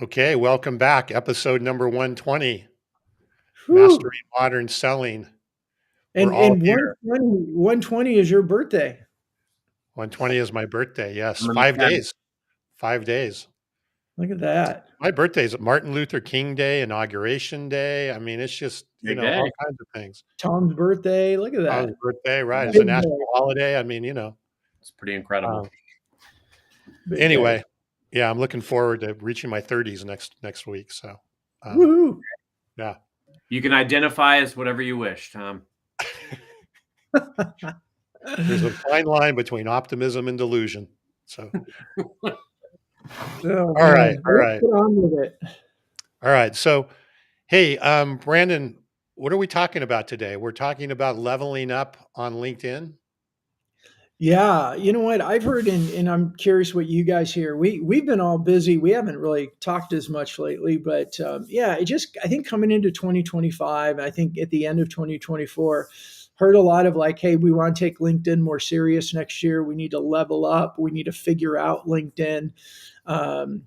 Okay, welcome back. Episode number 120, Whew. Mastering Modern Selling. We're And all and here. 120 is your birthday. 120 is my birthday. Yes, Remember 5 10. days. 5 days. Look at that. My birthday is Martin Luther King Day, Inauguration Day. I mean, it's just, Big all day. kinds of things. Tom's birthday. Look at Tom's that. birthday, right? Yeah, It's a Big day. national holiday. I mean, it's pretty incredible. uh, Big day. anyway, yeah, I'm looking forward to reaching my 30s next week. So, um, Woohoo. yeah. You can identify as whatever you wish, Tom. There's a fine line between optimism and delusion. So, Oh all right, man. all Let's right, get on with it. all right. So, hey, Brandon, what are we talking about today? We're talking about leveling up on LinkedIn. Yeah, you know what? I've heard and I'm curious what you guys hear. We've been all busy. We haven't really talked as much lately, but yeah, I think coming into 2025, I think at the end of 2024, heard a lot of like, hey, we want to take LinkedIn more serious next year. We need to level up. We need to figure out LinkedIn. Um,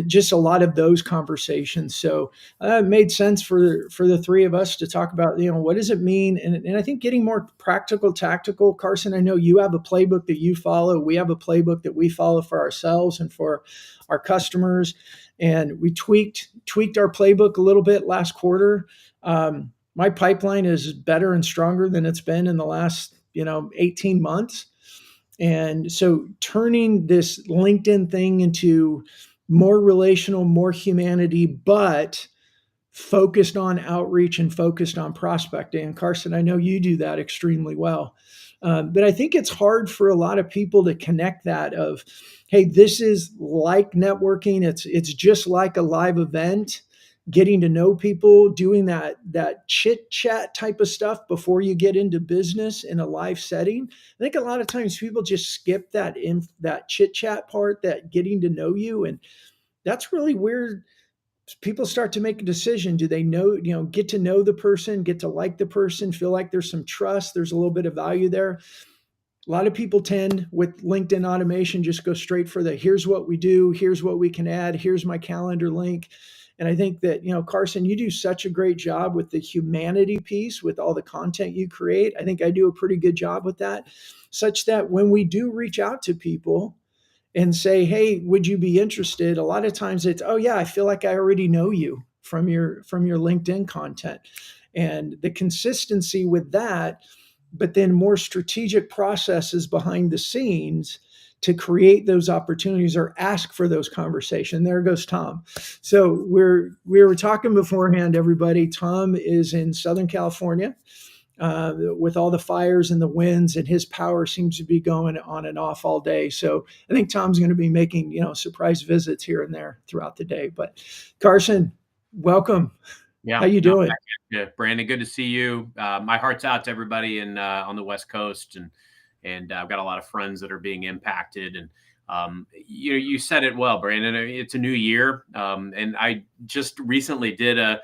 just a lot of those conversations. So it made sense for the three of us to talk about, what does it mean? And I think getting more practical, tactical. Carson, I know you have a playbook that you follow. We have a playbook that we follow for ourselves and for our customers. And we tweaked our playbook a little bit last quarter. My pipeline is better and stronger than it's been in the last 18 months. And so turning this LinkedIn thing into more relational, more humanity, but focused on outreach and focused on prospecting. And Carson, I know you do that extremely well. But I think it's hard for a lot of people to connect that of, hey, this is like networking. It's just like a live event, getting to know people, doing that chit chat type of stuff before you get into business in a live setting. I think a lot of times people just skip that chit chat part, that getting to know you, and that's really where people start to make a decision. Do they get to know the person, get to like the person, feel like there's some trust, there's a little bit of value there. A lot of people tend with LinkedIn automation just go straight for the here's what we do, here's what we can add, here's my calendar link. And I think that, Carson, you do such a great job with the humanity piece, with all the content you create. I think I do a pretty good job with that, such that when we do reach out to people and say, hey, would you be interested? A lot of times it's, oh yeah, I feel like I already know you from your LinkedIn content. And the consistency with that, but then more strategic processes behind the scenes to create those opportunities or ask for those conversations. There goes Tom. So we were talking beforehand, everybody. Tom is in Southern California with all the fires and the winds, and his power seems to be going on and off all day. So I think Tom's going to be making surprise visits here and there throughout the day. But Carson, welcome. How Yeah, you no, doing? Brandon, good to see you. My heart's out to everybody on the West Coast, and I've got a lot of friends that are being impacted. And you said it well, Brandon. It's a new year, and I just recently did a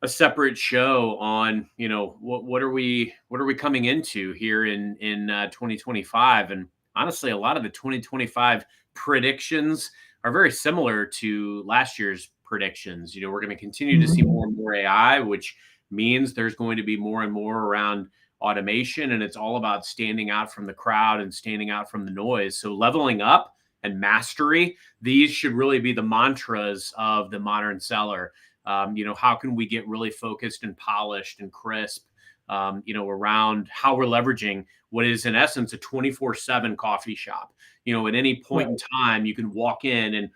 separate show on what are we coming into here in 2025. And honestly, a lot of the 2025 predictions are very similar to last year's predictions. We're going to continue to see Mhm. more and more AI, which means there's going to be more and more around automation, and it's all about standing out from the crowd and standing out from the noise. So leveling up and mastery, these should really be the mantras of the modern seller. How can we get really focused and polished and crisp, around how we're leveraging what is in essence a 24/7 coffee shop. At any point in Right. time, you can walk in and,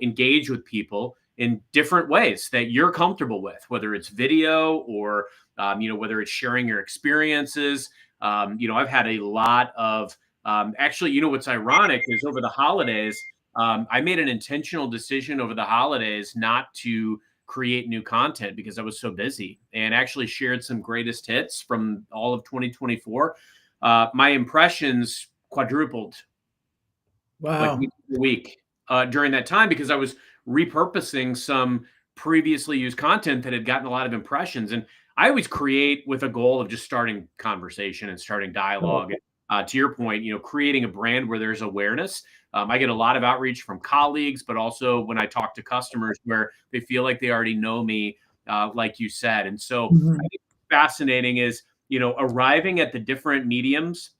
engage with people in different ways that you're comfortable with, whether it's video or, whether it's sharing your experiences. I've had a lot of, actually, what's ironic is over the holidays, I made an intentional decision over the holidays not to create new content because I was so busy, and actually shared some greatest hits from all of 2024. My impressions quadrupled like Wow. week to week during that time because I was repurposing some previously used content that had gotten a lot of impressions. And I always create with a goal of just starting conversation and starting Right. dialogue. to your point, creating a brand where there's awareness. I get a lot of outreach from colleagues, but also when I talk to customers where they feel like they already know me, like you said. And so I Mhm. think fascinating is, arriving at the different mediums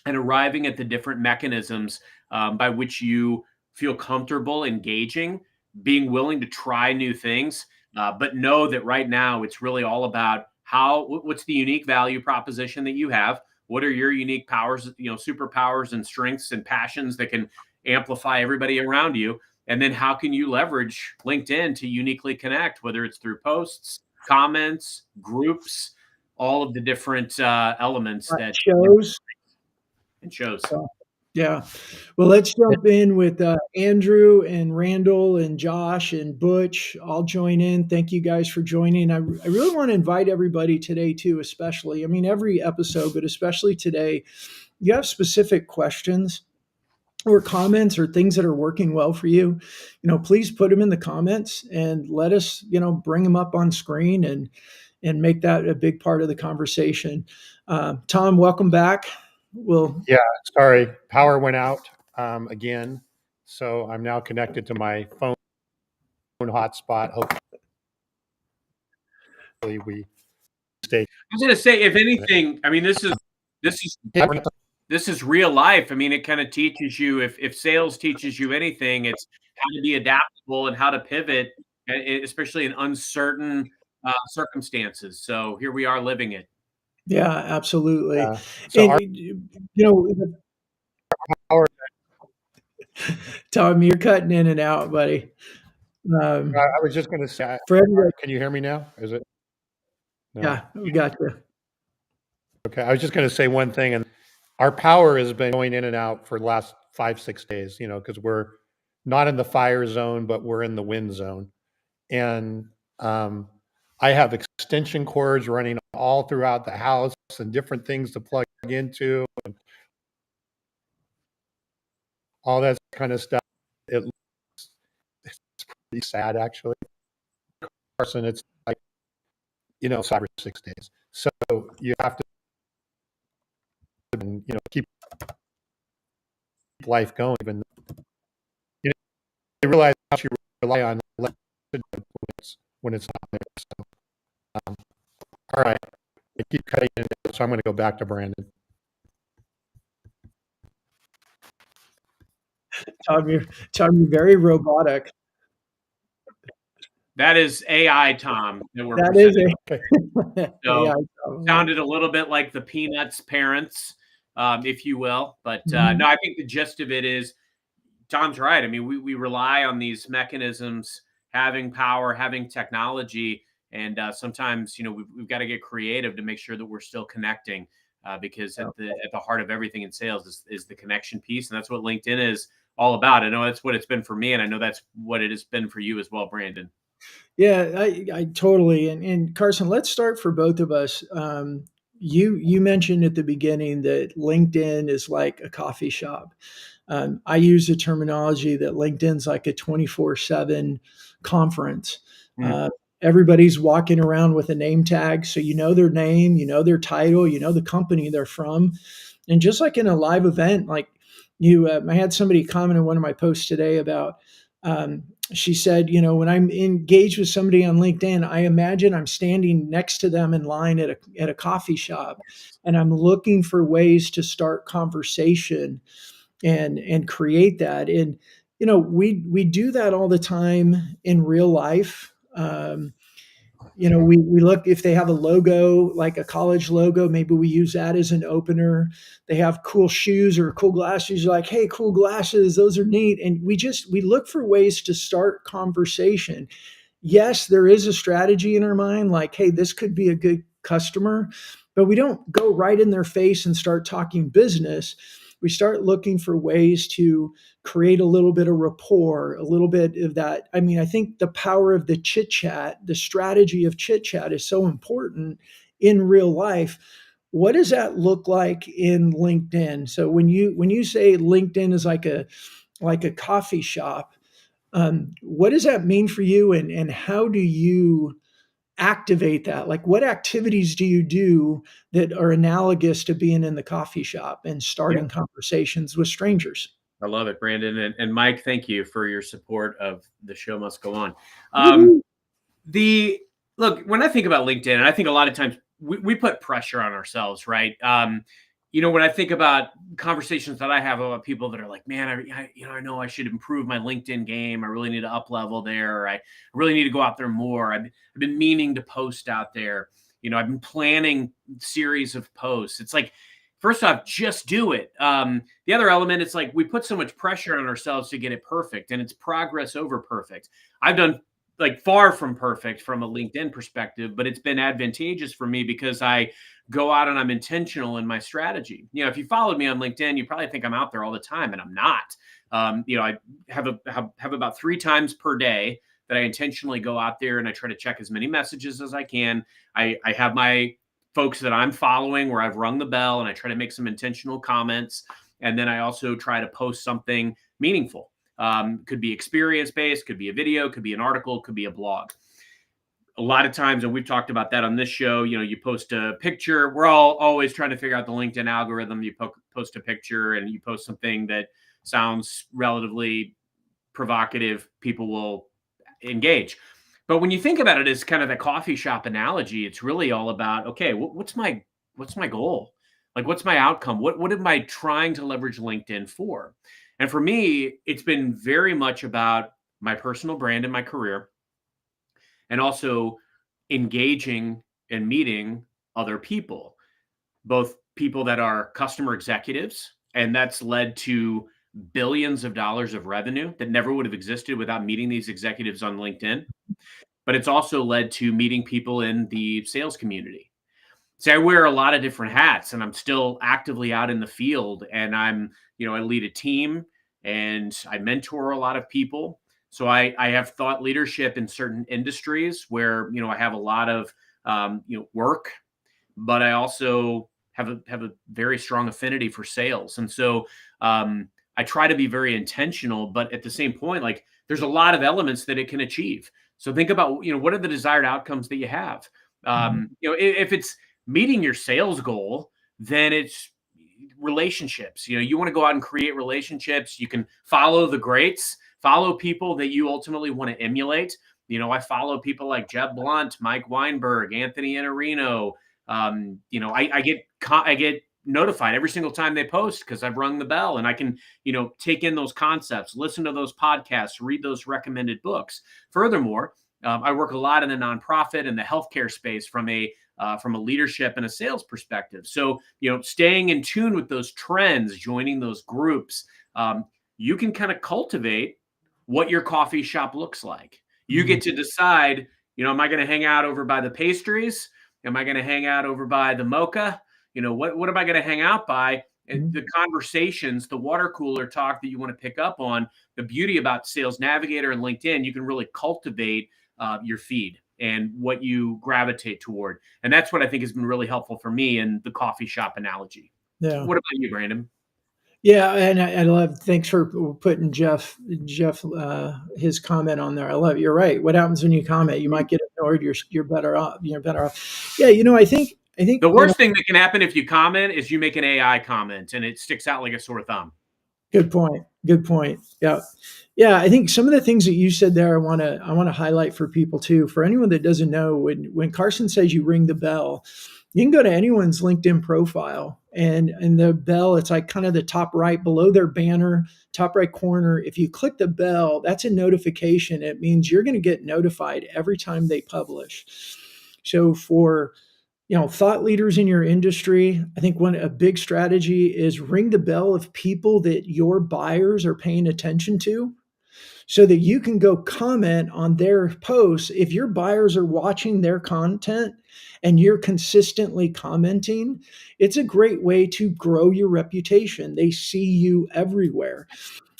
and arriving at the different mechanisms by which you feel comfortable engaging, being willing to try new things, but know that right now it's really all about what's the unique value proposition that you have. What are your unique powers, superpowers and strengths and passions that can amplify everybody around you? And then how can you leverage LinkedIn to uniquely connect, whether it's through posts, comments, groups, all of the different elements Right, that shows. it shows. Yeah. Well, let's jump in with Andrew and Randall and Josh and Butch. I'll join in. Thank you guys for joining. I really want to invite everybody today, too, especially. I mean, every episode, but especially today, you have specific questions or comments or things that are working well for you, please put them in the comments and let us, bring them up on screen and make that a big part of the conversation. Tom, welcome back. We'll Yeah, sorry, power went out again, so I'm now connected to my phone hotspot. Hopefully, we stay. I was going to say, if anything, I mean, this is Yeah, this is real life. I mean, it kind of teaches you, if sales teaches you anything, it's how to be adaptable and how to pivot, especially in uncertain circumstances. So here we are living it. Yeah, absolutely. so And our power. Tom, you're cutting in and out, buddy. Um, I was just going to say, for everybody, can you hear me now? Is it no? yeah, we got you. Okay, I was just going to say one thing, and our power has been going in and out for the last 5, 6 days. Because we're not in the fire zone, but we're in the wind zone, and um, I have extension cords running all throughout the house and different things to plug into, and all that kind of stuff. It's pretty sad, actually, Carson. It's like 5 or 6 days. So you have to, keep life going. Even you realize how you rely on when it's not there. So, um, all right, I keep cutting it, so I'm going to go back to Brandon. Tom, you're very robotic. That is AI, Tom, that we're That is presenting. Okay. So AI. Tom. sounded a little bit like the Peanuts parents, if you will. But Mhm. no, I think the gist of it is Tom's right. I mean, we rely on these mechanisms having power, having technology, and sometimes we've got to get creative to make sure that we're still connecting. Because Yeah. at the heart of everything in sales is the connection piece, and that's what LinkedIn is all about. I know that's what it's been for me, and I know that's what it has been for you as well, Brandon. Yeah, I totally. And Carson, let's start for both of us. You mentioned at the beginning that LinkedIn is like a coffee shop. I use the terminology that LinkedIn's like a 24/7 conference. Mm. Uh, Everybody's walking around with a name tag, so you know their name, you know their title, you know the company they're from, and just like in a live event, like I had somebody comment on one of my posts today about. She said, when I'm engaged with somebody on LinkedIn, I imagine I'm standing next to them in line at a coffee shop, and I'm looking for ways to start conversation and create that. And we do that all the time in real life. We look if they have a logo like a college logo, maybe we use that as an opener. They have cool shoes or cool glasses, you're like, hey, cool glasses, those are neat. And we look for ways to start conversation. Yes, there is a strategy in our mind, like, hey, this could be a good customer, but we don't go right in their face and start talking business. We start looking for ways to create a little bit of rapport, a little bit of that. I mean, I think the power of the chit chat, the strategy of chit chat is so important in real life. What does that look like in LinkedIn? So when you say LinkedIn is like a coffee shop, what does that mean for you, and how do you activate that? Like, what activities do you do that are analogous to being in the coffee shop and Yeah. starting conversations with strangers? I love it, Brandon. And Mike, thank you for your support of The Show Must Go On. Woo-hoo. The Look, when I think about LinkedIn, and I think a lot of times we put pressure on ourselves, right? When I think about conversations that I have about people that are like, man, I know I should improve my LinkedIn game. I really need to up level there. I really need to go out there more. I've been meaning to post out there. I've been planning series of posts. It's like, first off, just do it. The other element, it's like we put so much pressure on ourselves to get it perfect, and it's progress over perfect. I've done like far from perfect from a LinkedIn perspective, but it's been advantageous for me because I go out and I'm intentional in my strategy. If you followed me on LinkedIn, you probably think I'm out there all the time, and I'm not. I have about 3 times per day that I intentionally go out there and I try to check as many messages as I can. I have my folks that I'm following where I've rung the bell and I try to make some intentional comments. And then I also try to post something meaningful. Could be experience based, could be a video, could be an article, could be a blog. A lot of times, and we've talked about that on this show, you post a picture. We're all always trying to figure out the LinkedIn algorithm. You post a picture and you post something that sounds relatively provocative, people will engage. But when you think about it as kind of the coffee shop analogy, it's really all about, okay, what's my goal? Like, what's my outcome? What am I trying to leverage LinkedIn for? And for me, it's been very much about my personal brand and my career, and also engaging and meeting other people, both people that are customer executives, and that's led to billions of dollars of revenue that never would have existed without meeting these executives on LinkedIn. But it's also led to meeting people in the sales community. See, I wear a lot of different hats and I'm still actively out in the field, and I lead a team and I mentor a lot of people. So I have thought leadership in certain industries where, I have a lot of, work, but I also have a very strong affinity for sales. And so I try to be very intentional, but at the same point, like, there's a lot of elements that it can achieve. So think about, what are the desired outcomes that you have? If it's meeting your sales goal, then it's relationships. You want to go out and create relationships. You can follow the greats, follow people that you ultimately want to emulate. I follow people like Jeb Blunt, Mike Weinberg, Anthony Iannarino. I get notified every single time they post because I've rung the bell, and I can, take in those concepts, listen to those podcasts, read those recommended books. Furthermore, I work a lot in the nonprofit and the healthcare space from a leadership and a sales perspective. So, staying in tune with those trends, joining those groups, you can kind of cultivate what your coffee shop looks like. You get to decide, am I going to hang out over by the pastries? Am I going to hang out over by the mocha? What am I going to hang out by? And the conversations, the water cooler talk that you want to pick up on. The beauty about Sales Navigator and LinkedIn, you can really cultivate your feed and what you gravitate toward. And that's what I think has been really helpful for me in the coffee shop analogy. Yeah. What about you, Brandon? Yeah, and I love. Thanks for putting Jeff his comment on there. I love. You're right. What happens when you comment? You might get ignored. You're better off. You're better off. Yeah, I think The worst thing that can happen if you comment is you make an AI comment and it sticks out like a sore thumb. Good point. Good point. Yeah. Yeah, I think some of the things that you said there, I want to highlight for people too. For anyone that doesn't know, when Carson says you ring the bell, you can go to anyone's LinkedIn profile, and the bell, it's like kind of the top right below their banner, top right corner. If you click the bell, that's a notification. It means you're going to get notified every time they publish. So for thought leaders in your industry, I think a big strategy is ring the bell of people that your buyers are paying attention to, so that you can go comment on their posts. If your buyers are watching their content and you're consistently commenting, it's a great way to grow your reputation. They see you everywhere.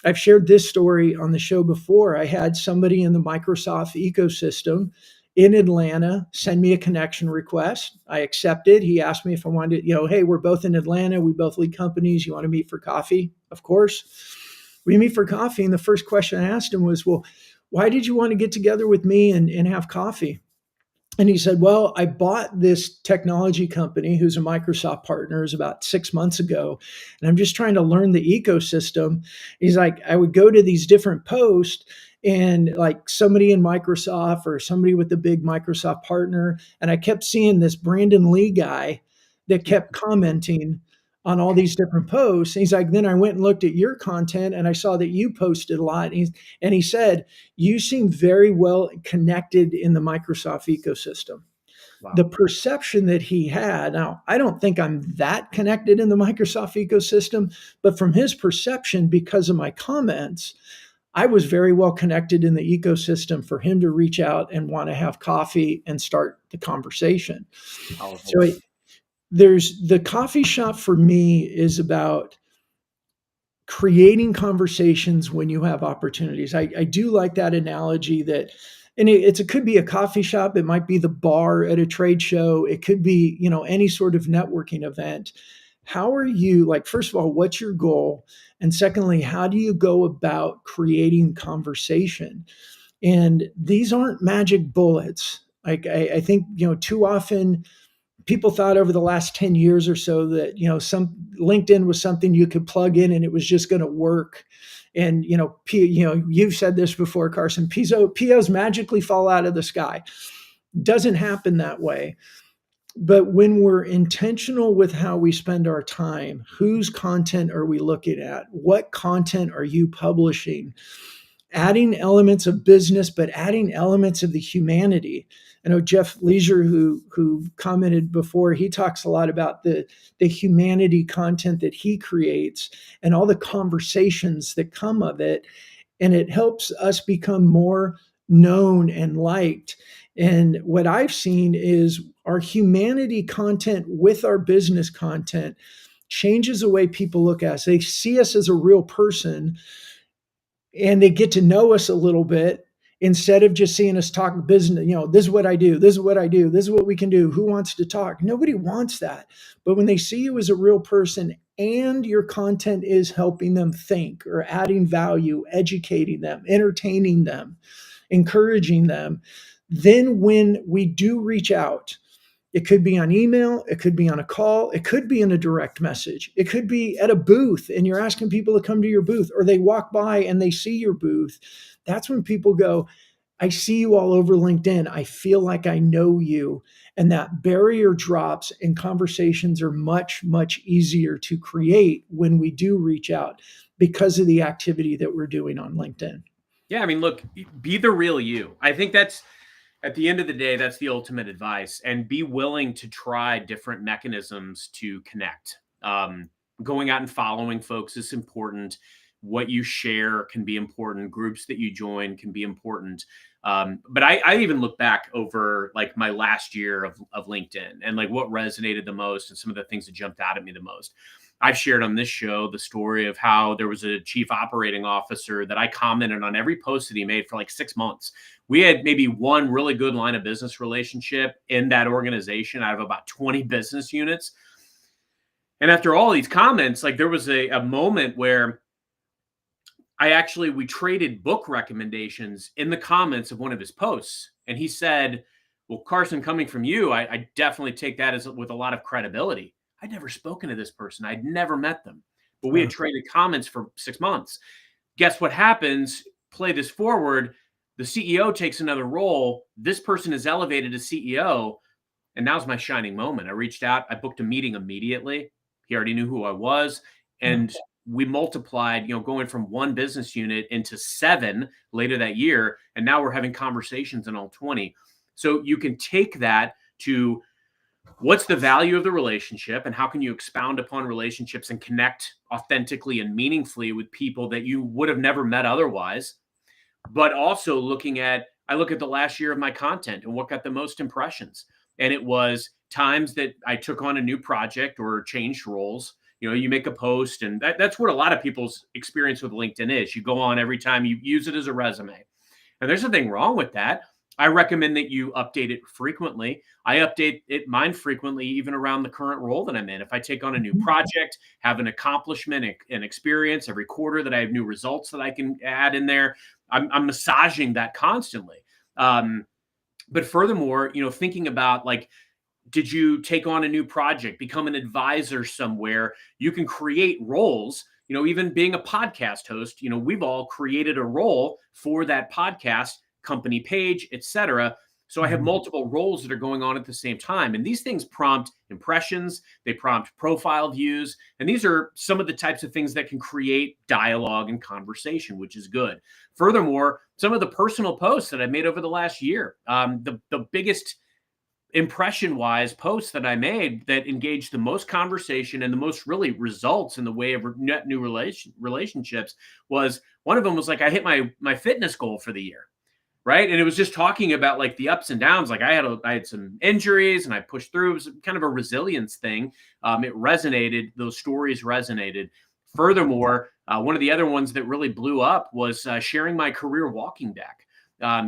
I've shared this story on the show before. I had somebody in the Microsoft ecosystem in Atlanta send me a connection request. I accepted. He asked me if I wanted to, hey, we're both in Atlanta. We both lead companies. You want to meet for coffee? Of course. We meet for coffee. And the first question I asked him was, well, why did you want to get together with me and have coffee? And he said, well, I bought this technology company who's a Microsoft partner is about 6 months ago. And I'm just trying to learn the ecosystem. He's like, I would go to these different posts and like somebody in Microsoft or somebody with the big Microsoft partner. And I kept seeing this Brandon Lee guy that kept commenting on all these different posts. And he's like, then I went and looked at your content and I saw that you posted a lot. And he said, you seem very well connected in the Microsoft ecosystem. Wow. The perception that he had, now, I don't think I'm that connected in the Microsoft ecosystem, but from his perception, because of my comments, I was very well connected in the ecosystem for him to reach out and want to have coffee and start the conversation. Powerful. So there's the coffee shop for me is about creating conversations when you have opportunities. I do like that analogy that, and it could be a coffee shop. It might be the bar at a trade show. It could be, any sort of networking event. How are you, like, first of all, what's your goal? And secondly, how do you go about creating conversation? And these aren't magic bullets. Like, I think, too often people thought over the last 10 years or so that some LinkedIn was something you could plug in and it was just going to work. And you've said this before, Carson, POs magically fall out of the sky. Doesn't happen that way. But when we're intentional with how we spend our time, whose content are we looking at? What content are you publishing? Adding elements of business, but adding elements of the humanity. I know Jeff Leisure, who commented before, he talks a lot about the humanity content that he creates and all the conversations that come of it. And it helps us become more known and liked. And what I've seen is our humanity content with our business content changes the way people look at us. They see us as a real person and they get to know us a little bit instead of just seeing us talk business. This is what I do. This is what I do. This is what we can do. Who wants to talk? Nobody wants that. But when they see you as a real person and your content is helping them think or adding value, educating them, entertaining them, encouraging them, then when we do reach out, it could be on email, it could be on a call, it could be in a direct message, it could be at a booth and you're asking people to come to your booth, or they walk by and they see your booth. That's when people go, I see you all over LinkedIn. I feel like I know you. And that barrier drops and conversations are much, much easier to create when we do reach out because of the activity that we're doing on LinkedIn. Yeah, I mean, look, be the real you. I think that's, at the end of the day, that's the ultimate advice. And be willing to try different mechanisms to connect. Going out and following folks is important. What you share can be important. Groups that you join can be important. But I even look back over like my last year of LinkedIn and like what resonated the most and some of the things that jumped out at me the most. I've shared on this show the story of how there was a chief operating officer that I commented on every post that he made for like 6 months. We had maybe one really good line of business relationship in that organization out of about 20 business units. And after all these comments, like there was a moment where we traded book recommendations in the comments of one of his posts. And he said, well, Carson, coming from you, I definitely take that as with a lot of credibility. I'd never spoken to this person. I'd never met them, but we had traded comments for 6 months. Guess what happens? Play this forward. The CEO takes another role. This person is elevated to CEO. And now's my shining moment. I reached out. I booked a meeting immediately. He already knew who I was. And we multiplied, going from one business unit into 7 later that year. And now we're having conversations in all 20. So you can take that to what's the value of the relationship and how can you expound upon relationships and connect authentically and meaningfully with people that you would have never met otherwise. But also I look at the last year of my content and what got the most impressions. And it was times that I took on a new project or changed roles. You make a post, and that's what a lot of people's experience with LinkedIn is. You go on every time, you use it as a resume. And there's nothing wrong with that. I recommend that you update it frequently. I update mine frequently, even around the current role that I'm in. If I take on a new project, have an accomplishment and experience every quarter that I have new results that I can add in there, I'm massaging that constantly. But furthermore, thinking about like, did you take on a new project, become an advisor somewhere? You can create roles, even being a podcast host, we've all created a role for that podcast company page, etc. So I have Mhm. multiple roles that are going on at the same time. And these things prompt impressions, they prompt profile views. And these are some of the types of things that can create dialogue and conversation, which is good. Furthermore, some of the personal posts that I've made over the last year, the biggest impression wise posts that I made that engaged the most conversation and the most really results in the way of net new relationships was one of them was like, I hit my fitness goal for the year. Right. And it was just talking about like the ups and downs. Like I had some injuries and I pushed through. It was kind of a resilience thing. It resonated. Those stories resonated. Furthermore, one of the other ones that really blew up was sharing my career walking deck,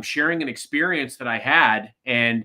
sharing an experience that I had, and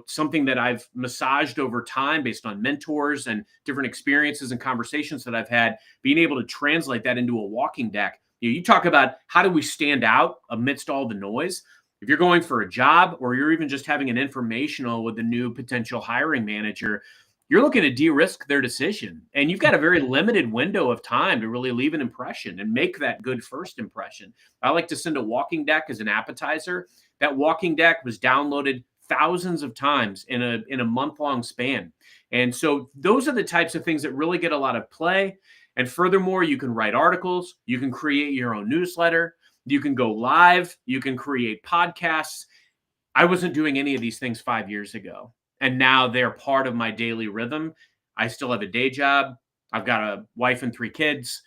something that I've massaged over time based on mentors and different experiences and conversations that I've had, being able to translate that into a walking deck. You talk about how do we stand out amidst all the noise. If you're going for a job or you're even just having an informational with a new potential hiring manager, you're looking to de-risk their decision. And you've got a very limited window of time to really leave an impression and make that good first impression. I like to send a walking deck as an appetizer. That walking deck was downloaded thousands of times in a month-long span. And so those are the types of things that really get a lot of play. And furthermore, you can write articles, you can create your own newsletter, you can go live, you can create podcasts. I wasn't doing any of these things 5 years ago, and now they're part of my daily rhythm. I still have a day job. I've got a wife and 3 kids.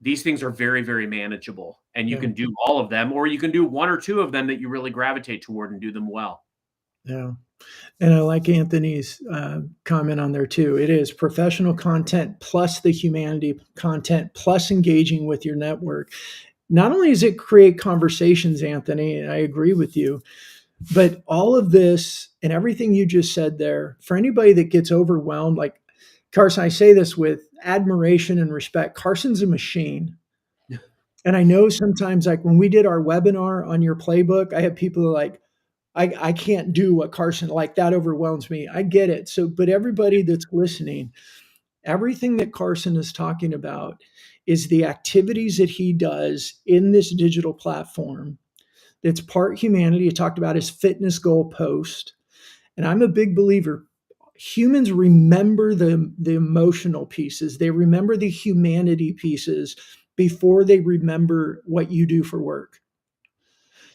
These things are very, very manageable, and you Yeah. can do all of them, or you can do one or two of them that you really gravitate toward and do them well. Yeah. And I like Anthony's comment on there too. It is professional content plus the humanity content plus engaging with your network. Not only does it create conversations, Anthony, and I agree with you, but all of this and everything you just said there, for anybody that gets overwhelmed, like Carson, I say this with admiration and respect. Carson's a machine. And I know sometimes, like when we did our webinar on your playbook, I had people like, I can't do what Carson, like that overwhelms me. I get it. So, but everybody that's listening, everything that Carson is talking about is the activities that he does in this digital platform that's part humanity. He talked about his fitness goal post. And I'm a big believer. Humans remember the emotional pieces, they remember the humanity pieces before they remember what you do for work.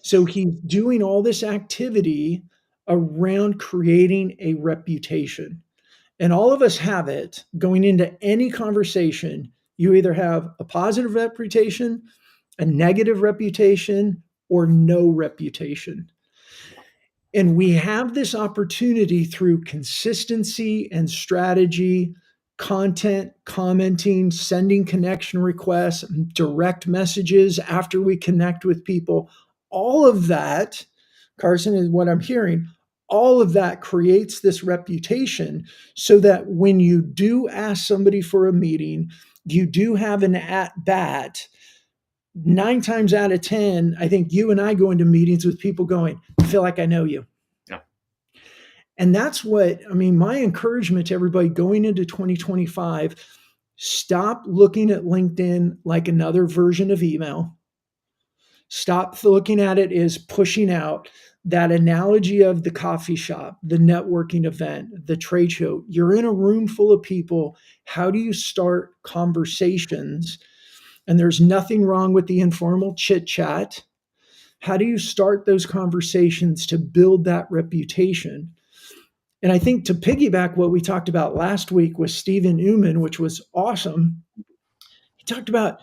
So he's doing all this activity around creating a reputation. And all of us have it going into any conversation. You either have a positive reputation, a negative reputation, or no reputation. And we have this opportunity through consistency and strategy, content, commenting, sending connection requests, direct messages after we connect with people. All of that, Carson, is what I'm hearing. All of that creates this reputation so that when you do ask somebody for a meeting, you do have an at bat. 9 times out of 10, I think you and I go into meetings with people going, I feel like I know you. Yeah. And that's what, I mean, my encouragement to everybody going into 2025, stop looking at LinkedIn like another version of email. Stop looking at it as pushing out. That analogy of the coffee shop, the networking event, the trade show, you're in a room full of people. How do you start conversations? And there's nothing wrong with the informal chit chat. How do you start those conversations to build that reputation? And I think to piggyback what we talked about last week with Stephen Newman, which was awesome, he talked about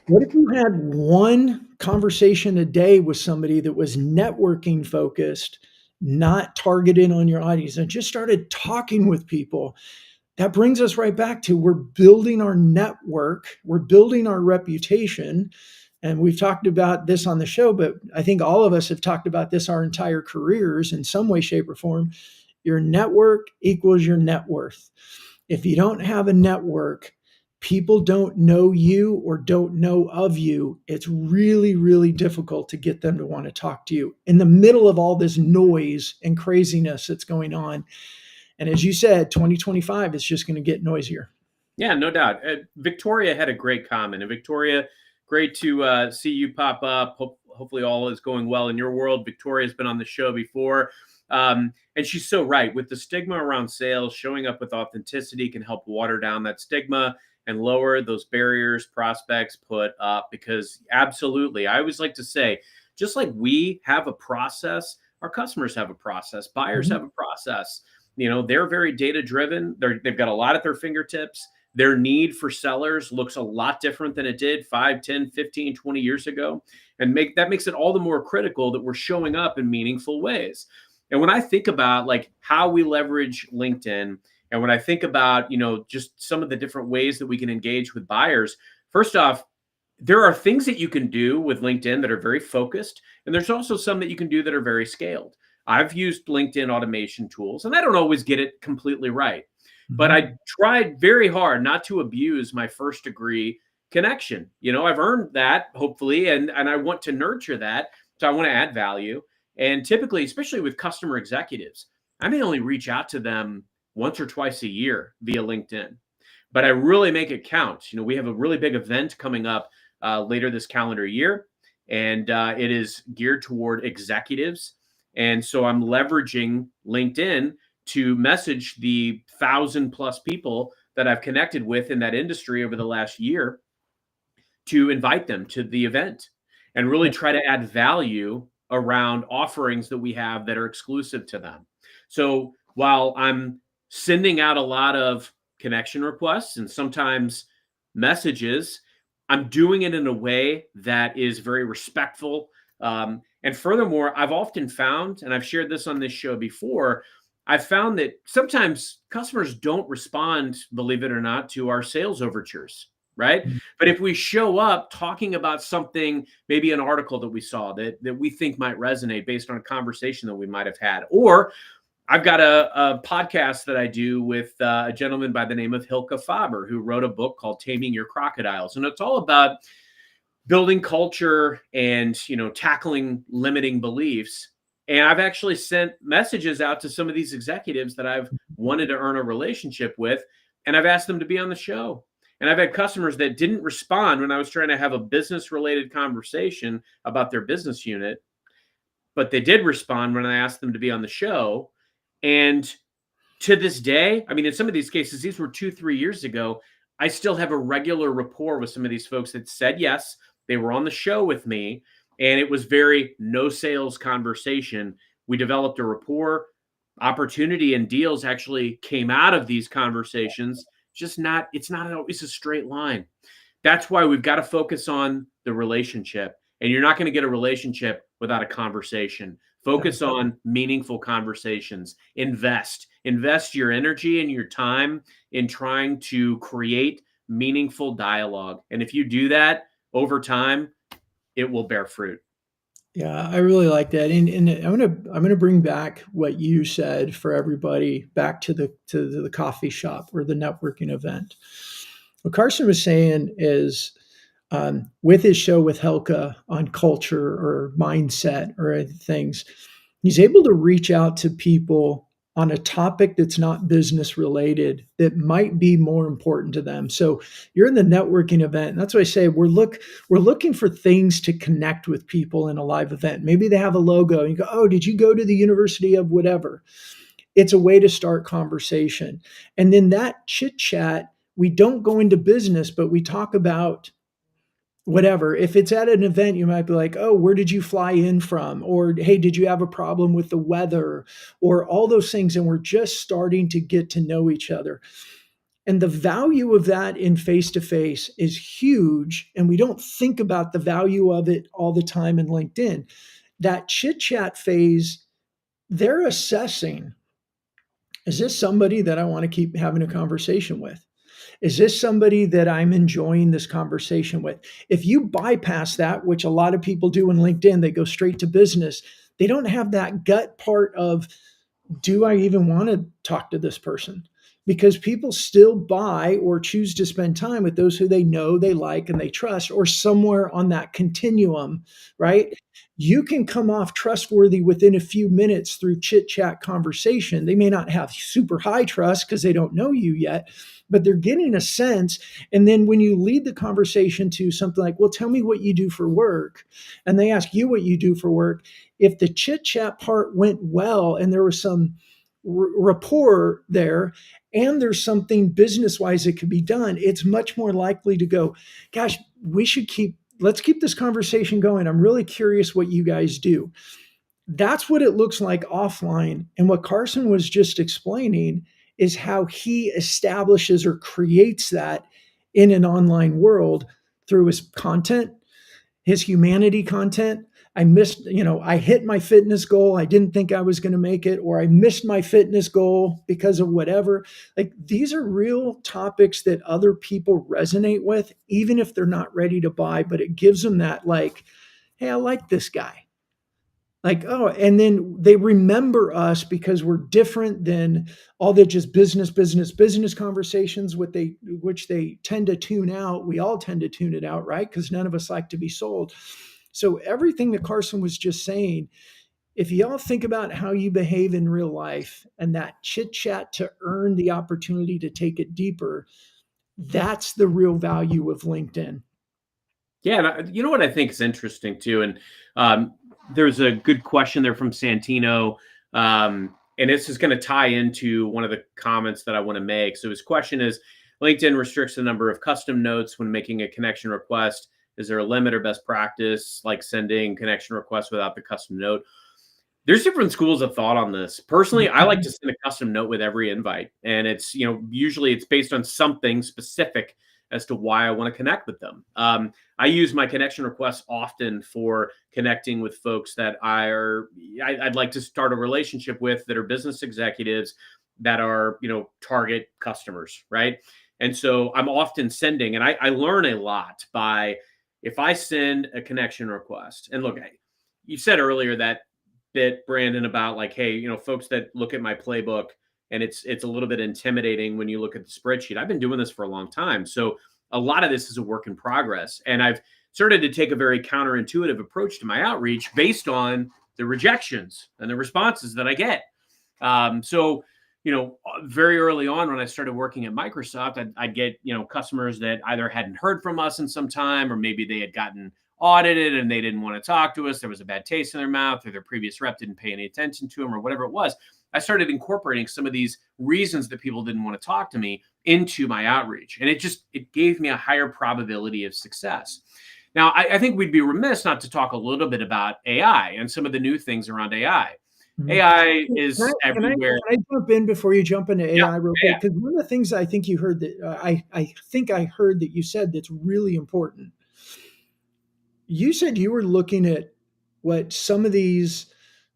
what if you had one conversation a day with somebody that was networking focused, not targeted on your audience, and just started talking with people. That brings us right back to we're building our network, we're building our reputation. And we've talked about this on the show, but I think all of us have talked about this our entire careers in some way, shape, or form. Your network equals your net worth. If you don't have a network, people don't know you or don't know of you, it's really, really difficult to get them to want to talk to you in the middle of all this noise and craziness that's going on. And as you said, 2025 is just going to get noisier. Yeah, no doubt. Victoria had a great comment. And Victoria, great to see you pop up. Hopefully, all is going well in your world. Victoria's been on the show before. And she's so right. With the stigma around sales, showing up with authenticity can help water down that stigma and lower those barriers prospects put up. Because absolutely, I always like to say, just like we have a process, our customers have a process, buyers have a process. They're very data driven. They've got a lot at their fingertips. Their need for sellers looks a lot different than it did 5, 10, 15, 20 years ago. And that makes it all the more critical that we're showing up in meaningful ways. And when I think about like how we leverage LinkedIn, and when I think about, just some of the different ways that we can engage with buyers, first off, there are things that you can do with LinkedIn that are very focused. And there's also some that you can do that are very scaled. I've used LinkedIn automation tools, and I don't always get it completely right. But I tried very hard not to abuse my first degree connection. I've earned that, hopefully, and I want to nurture that. So I want to add value. And typically, especially with customer executives, I may only reach out to them once or twice a year via LinkedIn, but I really make it count. We have a really big event coming up later this calendar year, and it is geared toward executives. And so I'm leveraging LinkedIn to message the 1,000+ people that I've connected with in that industry over the last year to invite them to the event and really try to add value around offerings that we have that are exclusive to them. So while I'm sending out a lot of connection requests and sometimes messages, I'm doing it in a way that is very respectful. And furthermore, I've often found, and I've shared this on this show before, I've found that sometimes customers don't respond, believe it or not, to our sales overtures, right? But if we show up talking about something, maybe an article that we saw that we think might resonate based on a conversation that we might have had, or I've got a podcast that I do with a gentleman by the name of Hilke Faber, who wrote a book called Taming Your Crocodiles. And it's all about building culture and, tackling limiting beliefs. And I've actually sent messages out to some of these executives that I've wanted to earn a relationship with, and I've asked them to be on the show. And I've had customers that didn't respond when I was trying to have a business-related conversation about their business unit, but they did respond when I asked them to be on the show. And to this day, I mean, in some of these cases, these were 2-3 years ago, I still have a regular rapport with some of these folks that said yes, they were on the show with me. And it was very no sales conversation. We developed a rapport. Opportunity and deals actually came out of these conversations. It's not always a straight line. That's why we've got to focus on the relationship. And you're not going to get a relationship without a conversation. Focus on meaningful conversations. Invest your energy and your time in trying to create meaningful dialogue. And if you do that over time, it will bear fruit. Yeah, I really like that, and I'm gonna bring back what you said for everybody back to the coffee shop or the networking event. What Carson was saying is, with his show with Helka on culture or mindset or things, he's able to reach out to people on a topic that's not business related that might be more important to them. So you're in the networking event, and that's why I say we're looking for things to connect with people in a live event. Maybe they have a logo and you go, oh, did you go to the University of whatever? It's a way to start conversation. And then that chit chat, we don't go into business, but we talk about whatever. If it's at an event, you might be like, oh, where did you fly in from? Or, hey, did you have a problem with the weather? Or all those things. And we're just starting to get to know each other. And the value of that in face-to-face is huge. And we don't think about the value of it all the time in LinkedIn. That chit-chat phase, they're assessing, is this somebody that I want to keep having a conversation with? Is this somebody that I'm enjoying this conversation with? If you bypass that, which a lot of people do in LinkedIn, they go straight to business. They don't have that gut part of, do I even want to talk to this person? because people still buy or choose to spend time with those who they know, they like, and they trust, or somewhere on that continuum, right? You can come off trustworthy within a few minutes through chit chat conversation. They may not have super high trust because they don't know you yet, but they're getting a sense. And then when you lead the conversation to something like, well, tell me what you do for work, and they ask you what you do for work, if the chit chat part went well and there was some rapport there, and there's something business wise that could be done, it's much more likely to go, gosh, let's keep this conversation going. I'm really curious what you guys do. That's what it looks like offline. And what Carson was just explaining is how he establishes or creates that in an online world through his content, his humanity content. I hit my fitness goal. I didn't think I was going to make it, or I missed my fitness goal because of whatever. Like, these are real topics that other people resonate with, even if they're not ready to buy, but it gives them that, like, hey, I like this guy. Like, oh, and then they remember us because we're different than all the just business conversations, which they tend to tune out. We all tend to tune it out, right? Because none of us like to be sold. So everything that Carson was just saying, if y'all think about how you behave in real life and that chit chat to earn the opportunity to take it deeper, that's the real value of LinkedIn. Yeah, and you know what I think is interesting too, and there's a good question there from Santino, and this is going to tie into one of the comments that I want to make. So his question is, LinkedIn restricts the number of custom notes when making a connection request. Is there a limit or best practice, like sending connection requests without the custom note? There's different schools of thought on this. Personally, I like to send a custom note with every invite, and it's usually it's based on something specific as to why I want to connect with them. I use my connection requests often for connecting with folks that I'd like to start a relationship with, that are business executives, that are target customers, right? And so I'm often sending, and I learn a lot by, if I send a connection request. And look, you said earlier that bit, Brandon, about like, hey, folks that look at my playbook and it's a little bit intimidating when you look at the spreadsheet. I've been doing this for a long time, so a lot of this is a work in progress, and I've started to take a very counterintuitive approach to my outreach based on the rejections and the responses that I get. So very early on when I started working at Microsoft, I'd get customers that either hadn't heard from us in some time, or maybe they had gotten audited and they didn't want to talk to us. There was a bad taste in their mouth, or their previous rep didn't pay any attention to them, or whatever it was. I started incorporating some of these reasons that people didn't want to talk to me into my outreach. And it gave me a higher probability of success. Now, I think we'd be remiss not to talk a little bit about AI and some of the new things around AI. AI is everywhere. Can I jump in before you jump into AI real quick? Yeah. Because one of the things I think you heard that I think I heard that you said that's really important. You said you were looking at what some of these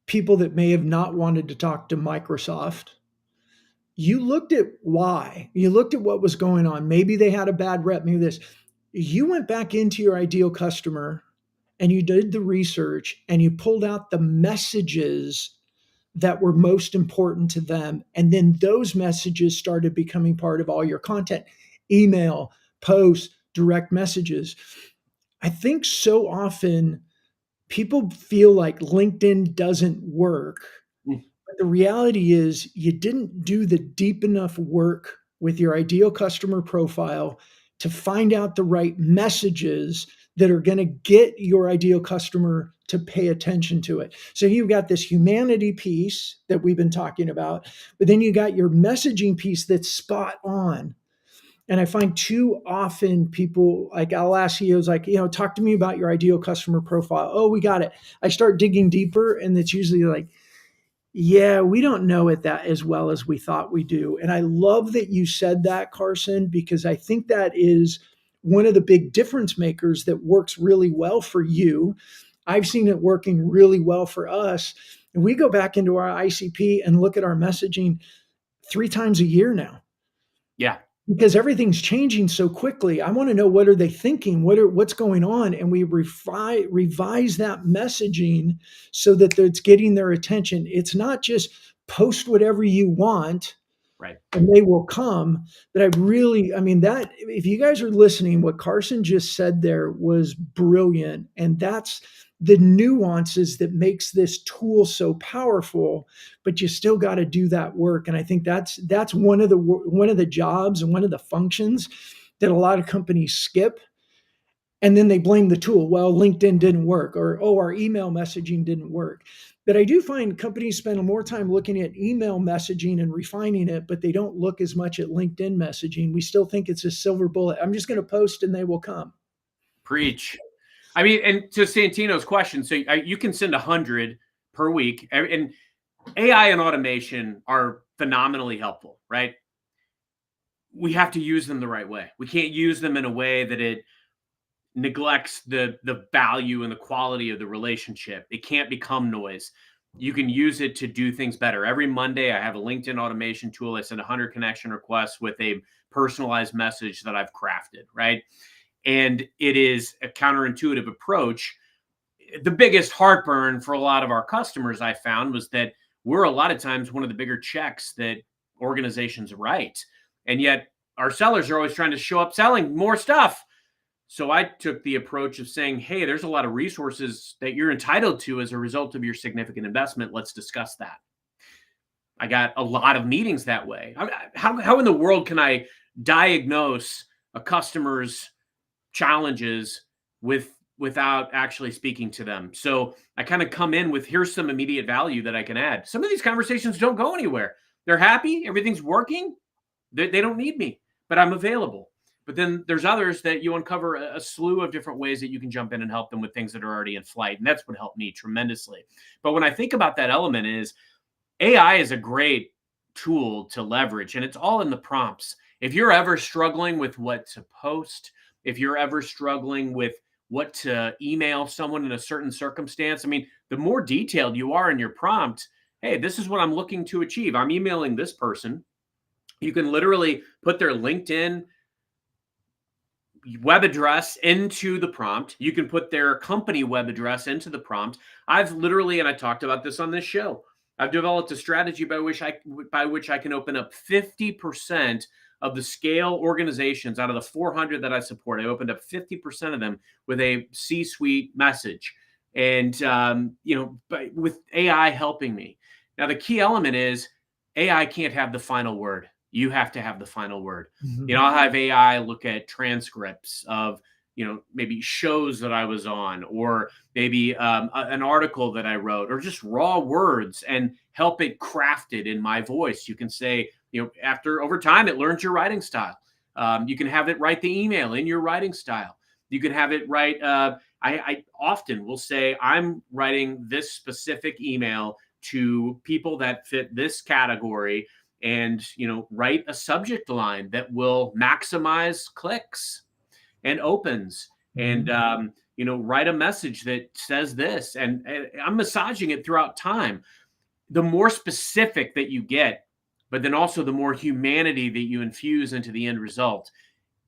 people that may have not wanted to talk to Microsoft, you looked at why. You looked at what was going on. Maybe they had a bad rep, maybe this. You went back into your ideal customer and you did the research and you pulled out the messages that were most important to them. And then those messages started becoming part of all your content, email, posts, direct messages. I think so often people feel like LinkedIn doesn't work. But the reality is you didn't do the deep enough work with your ideal customer profile to find out the right messages that are going to get your ideal customer to pay attention to it. So you've got this humanity piece that we've been talking about, but then you got your messaging piece that's spot on. And I find too often people, like, I'll ask CEOs, like, talk to me about your ideal customer profile. Oh, we got it. I start digging deeper, and it's usually like, yeah, we don't know it that as well as we thought we do. And I love that you said that, Carson, because I think that is one of the big difference makers that works really well for you. I've seen it working really well for us. And we go back into our ICP and look at our messaging 3 times a year now. Yeah. Because everything's changing so quickly. I want to know, what are they thinking? What's going on? And we revise that messaging so that it's getting their attention. It's not just post whatever you want. Right. and they will come. But I mean, that if you guys are listening, what Carson just said there was brilliant. And that's the nuances that makes this tool so powerful, but you still got to do that work. And I think that's one of the jobs and one of the functions that a lot of companies skip, and then they blame the tool. Well, LinkedIn didn't work, or oh, our email messaging didn't work. But I do find companies spend more time looking at email messaging and refining it, but they don't look as much at LinkedIn messaging. We still think it's a silver bullet. I'm just going to post and they will come. Preach. I mean, and to Santino's question, so you can send 100 per week, and AI and automation are phenomenally helpful, right? We have to use them the right way. We can't use them in a way that it neglects the value and the quality of the relationship. It can't become noise. You can use it to do things better. Every Monday, I have a LinkedIn automation tool. I send 100 connection requests with a personalized message that I've crafted, right? And it is a counterintuitive approach. The biggest heartburn for a lot of our customers, I found, was that we're a lot of times one of the bigger checks that organizations write. And yet our sellers are always trying to show up selling more stuff. So I took the approach of saying, hey, there's a lot of resources that you're entitled to as a result of your significant investment. Let's discuss that. I got a lot of meetings that way. How in the world can I diagnose a customer's challenges without actually speaking to them? So I kind of come in with, here's some immediate value that I can add. Some of these conversations don't go anywhere. They're happy. Everything's working. They don't need me, but I'm available. But then there's others that you uncover a slew of different ways that you can jump in and help them with things that are already in flight. And that's what helped me tremendously. But when I think about that element is AI is a great tool to leverage, and it's all in the prompts. If you're ever struggling with what to post, if you're ever struggling with what to email someone in a certain circumstance, I mean, the more detailed you are in your prompt, hey, this is what I'm looking to achieve. I'm emailing this person. You can literally put their LinkedIn web address into the prompt. You can put their company web address into the prompt. I've literally, and I talked about this on this show, I've developed a strategy by which I can open up 50% of the scale organizations out of the 400 that I support. I opened up 50% of them with a C-suite message, and with AI helping me. Now the key element is AI can't have the final word. You have to have the final word. Mm-hmm. I'll have AI look at transcripts of, maybe shows that I was on, or maybe an article that I wrote, or just raw words, and help it craft it in my voice. You can say, over time, it learns your writing style. You can have it write the email in your writing style. You can have it write. I often will say, I'm writing this specific email to people that fit this category, and write a subject line that will maximize clicks and opens, and write a message that says this, and I'm massaging it throughout time. The more specific that you get, but then also the more humanity that you infuse into the end result,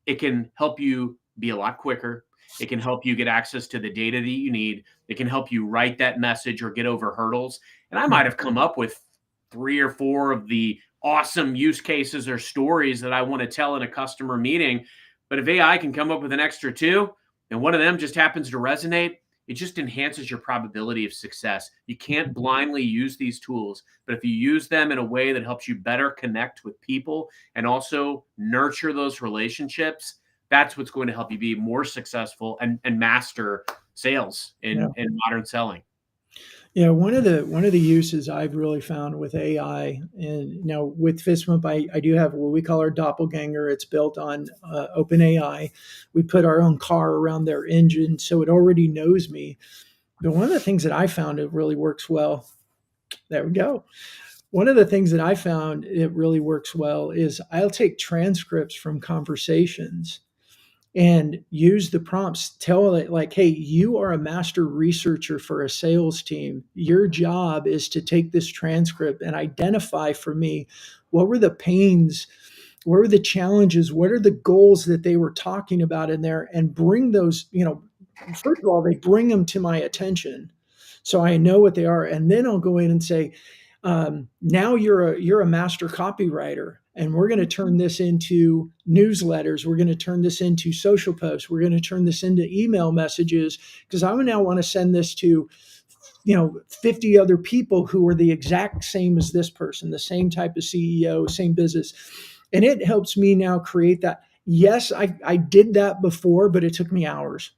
it can help you be a lot quicker. It can help you get access to the data that you need. It can help you write that message or get over hurdles. And I might have come up with 3 or 4 of the awesome use cases or stories that I want to tell in a customer meeting. But if AI can come up with an extra 2, and one of them just happens to resonate, it just enhances your probability of success. You can't blindly use these tools, but if you use them in a way that helps you better connect with people and also nurture those relationships, that's what's going to help you be more successful and master sales in modern selling. Yeah, one of the uses I've really found with AI, and now with FistBump, I do have what we call our doppelganger. It's built on OpenAI. We put our own car around their engine, so it already knows me. But one of the things that I found it really works well. There we go. One of the things that I found it really works well is I'll take transcripts from conversations and use the prompts. Tell it like, hey, you are a master researcher for a sales team. Your job is to take this transcript and identify for me what were the pains, what were the challenges, what are the goals that they were talking about in there, and bring those, first of all, they bring them to my attention so I know what they are. And then I'll go in and say, Now you're a master copywriter, and we're going to turn this into newsletters. We're going to turn this into social posts. We're going to turn this into email messages, because I would now want to send this to 50 other people who are the exact same as this person, the same type of CEO, same business. And it helps me now create that. Yes, I did that before, but it took me hours.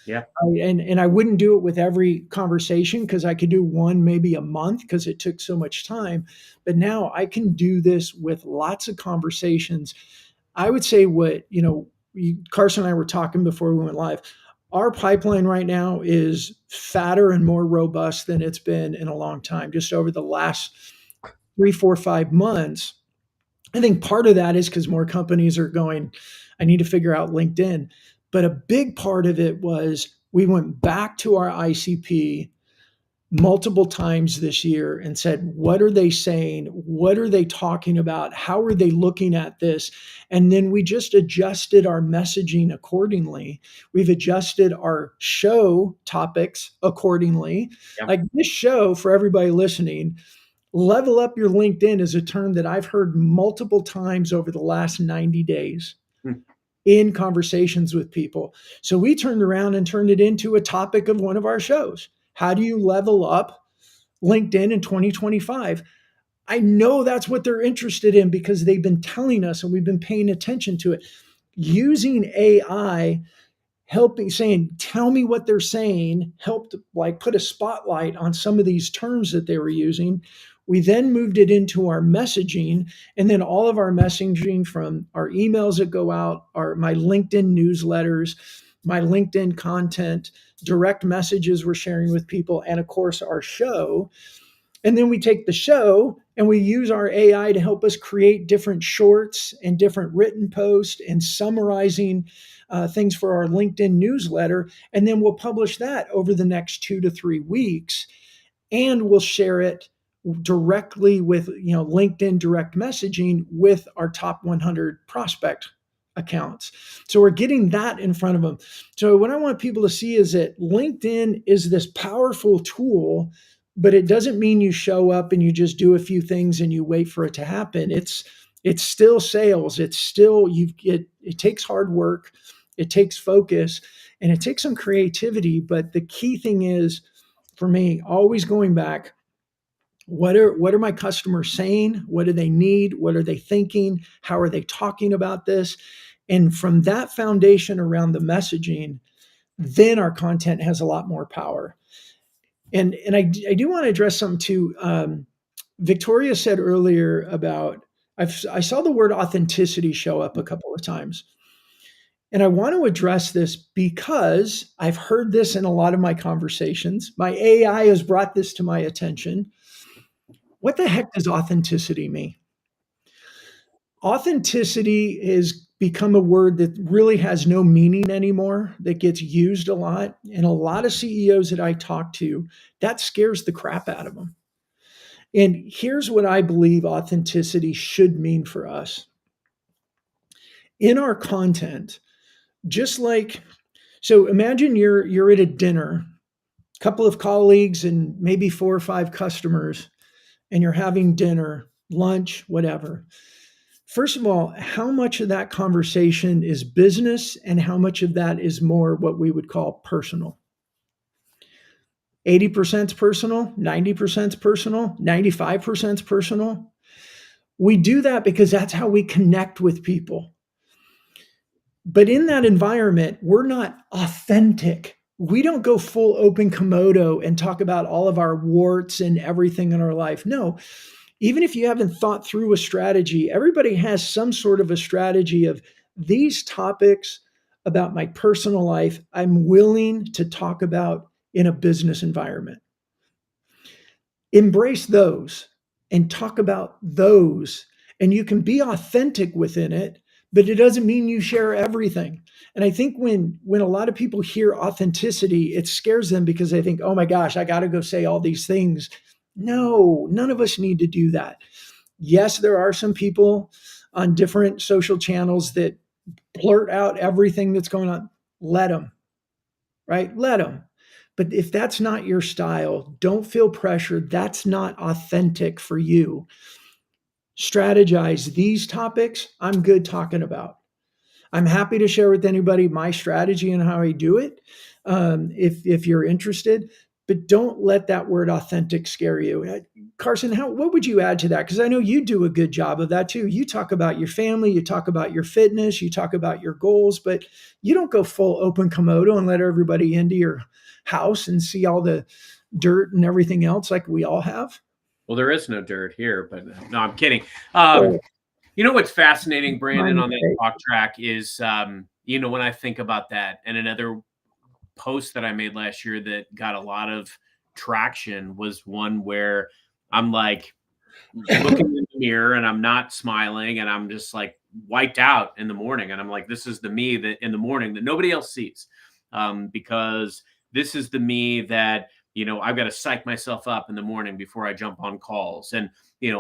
Yeah. And I wouldn't do it with every conversation, because I could do one maybe a month because it took so much time. But now I can do this with lots of conversations. I would say Carson and I were talking before we went live. Our pipeline right now is fatter and more robust than it's been in a long time, just over the last 3, 4, 5 months. I think part of that is because more companies are going, I need to figure out LinkedIn. But a big part of it was we went back to our ICP multiple times this year and said, what are they saying? What are they talking about? How are they looking at this? And then we just adjusted our messaging accordingly. We've adjusted our show topics accordingly. Yeah. Like this show, for everybody listening, level up your LinkedIn is a term that I've heard multiple times over the last 90 days in conversations with people. So we turned around and turned it into a topic of one of our shows. How do you level up LinkedIn in 2025? I know that's what they're interested in, because they've been telling us and we've been paying attention to it. Using AI, saying, tell me what they're saying, helped like put a spotlight on some of these terms that they were using. We then moved it into our messaging, and then all of our messaging, from our emails that go out, my LinkedIn newsletters, my LinkedIn content, direct messages we're sharing with people, and of course our show. And then we take the show and we use our AI to help us create different shorts and different written posts and summarizing things for our LinkedIn newsletter. And then we'll publish that over the next 2 to 3 weeks. And we'll share it directly with LinkedIn direct messaging with our top 100 prospect accounts. So we're getting that in front of them. So what I want people to see is that LinkedIn is this powerful tool, but it doesn't mean you show up and you just do a few things and you wait for it to happen. It's still sales. It's still it takes hard work, it takes focus, and it takes some creativity. But the key thing is, for me, always going back, what are my customers saying? What do they need? What are they thinking? How are they talking about this? And from that foundation around the messaging, then our content has a lot more power. And I do want to address something too. Victoria said earlier about, I saw the word authenticity show up a couple of times. And I want to address this because I've heard this in a lot of my conversations. My AI has brought this to my attention. What the heck does authenticity mean? Authenticity has become a word that really has no meaning anymore, that gets used a lot. And a lot of CEOs that I talk to, that scares the crap out of them. And here's what I believe authenticity should mean for us. In our content, so imagine you're at a dinner, a couple of colleagues and maybe 4 or 5 customers, and you're having dinner, lunch, whatever. First of all, how much of that conversation is business and how much of that is more what we would call personal? 80% is personal, 90% is personal, 95% is personal. We do that because that's how we connect with people. But in that environment, we're not authentic. We don't go full open Komodo and talk about all of our warts and everything in our life. No, even if you haven't thought through a strategy, everybody has some sort of a strategy of these topics about my personal life I'm willing to talk about in a business environment. Embrace those and talk about those. And you can be authentic within it, but it doesn't mean you share everything. And I think when a lot of people hear authenticity, it scares them because they think, oh my gosh, I got to go say all these things. No, none of us need to do that. Yes, there are some people on different social channels that blurt out everything that's going on. Let them, right? Let them. But if that's not your style, don't feel pressured. That's not authentic for you. Strategize these topics I'm good talking about. I'm happy to share with anybody my strategy and how I do it, if you're interested. But don't let that word authentic scare you. Carson, what would you add to that? Because I know you do a good job of that too. You talk about your family, you talk about your fitness, you talk about your goals, but you don't go full open Komodo and let everybody into your house and see all the dirt and everything else like we all have. Well, there is no dirt here, but no, I'm kidding. Oh, You know what's fascinating, my Brandon, on that mistake. talk track is, when I think about that, and another post that I made last year that got a lot of traction was one where I'm like looking in the mirror and I'm not smiling and I'm just like wiped out in the morning. And I'm like, this is the me that in the morning that nobody else sees. Because this is the me that, I've got to psych myself up in the morning before I jump on calls. And,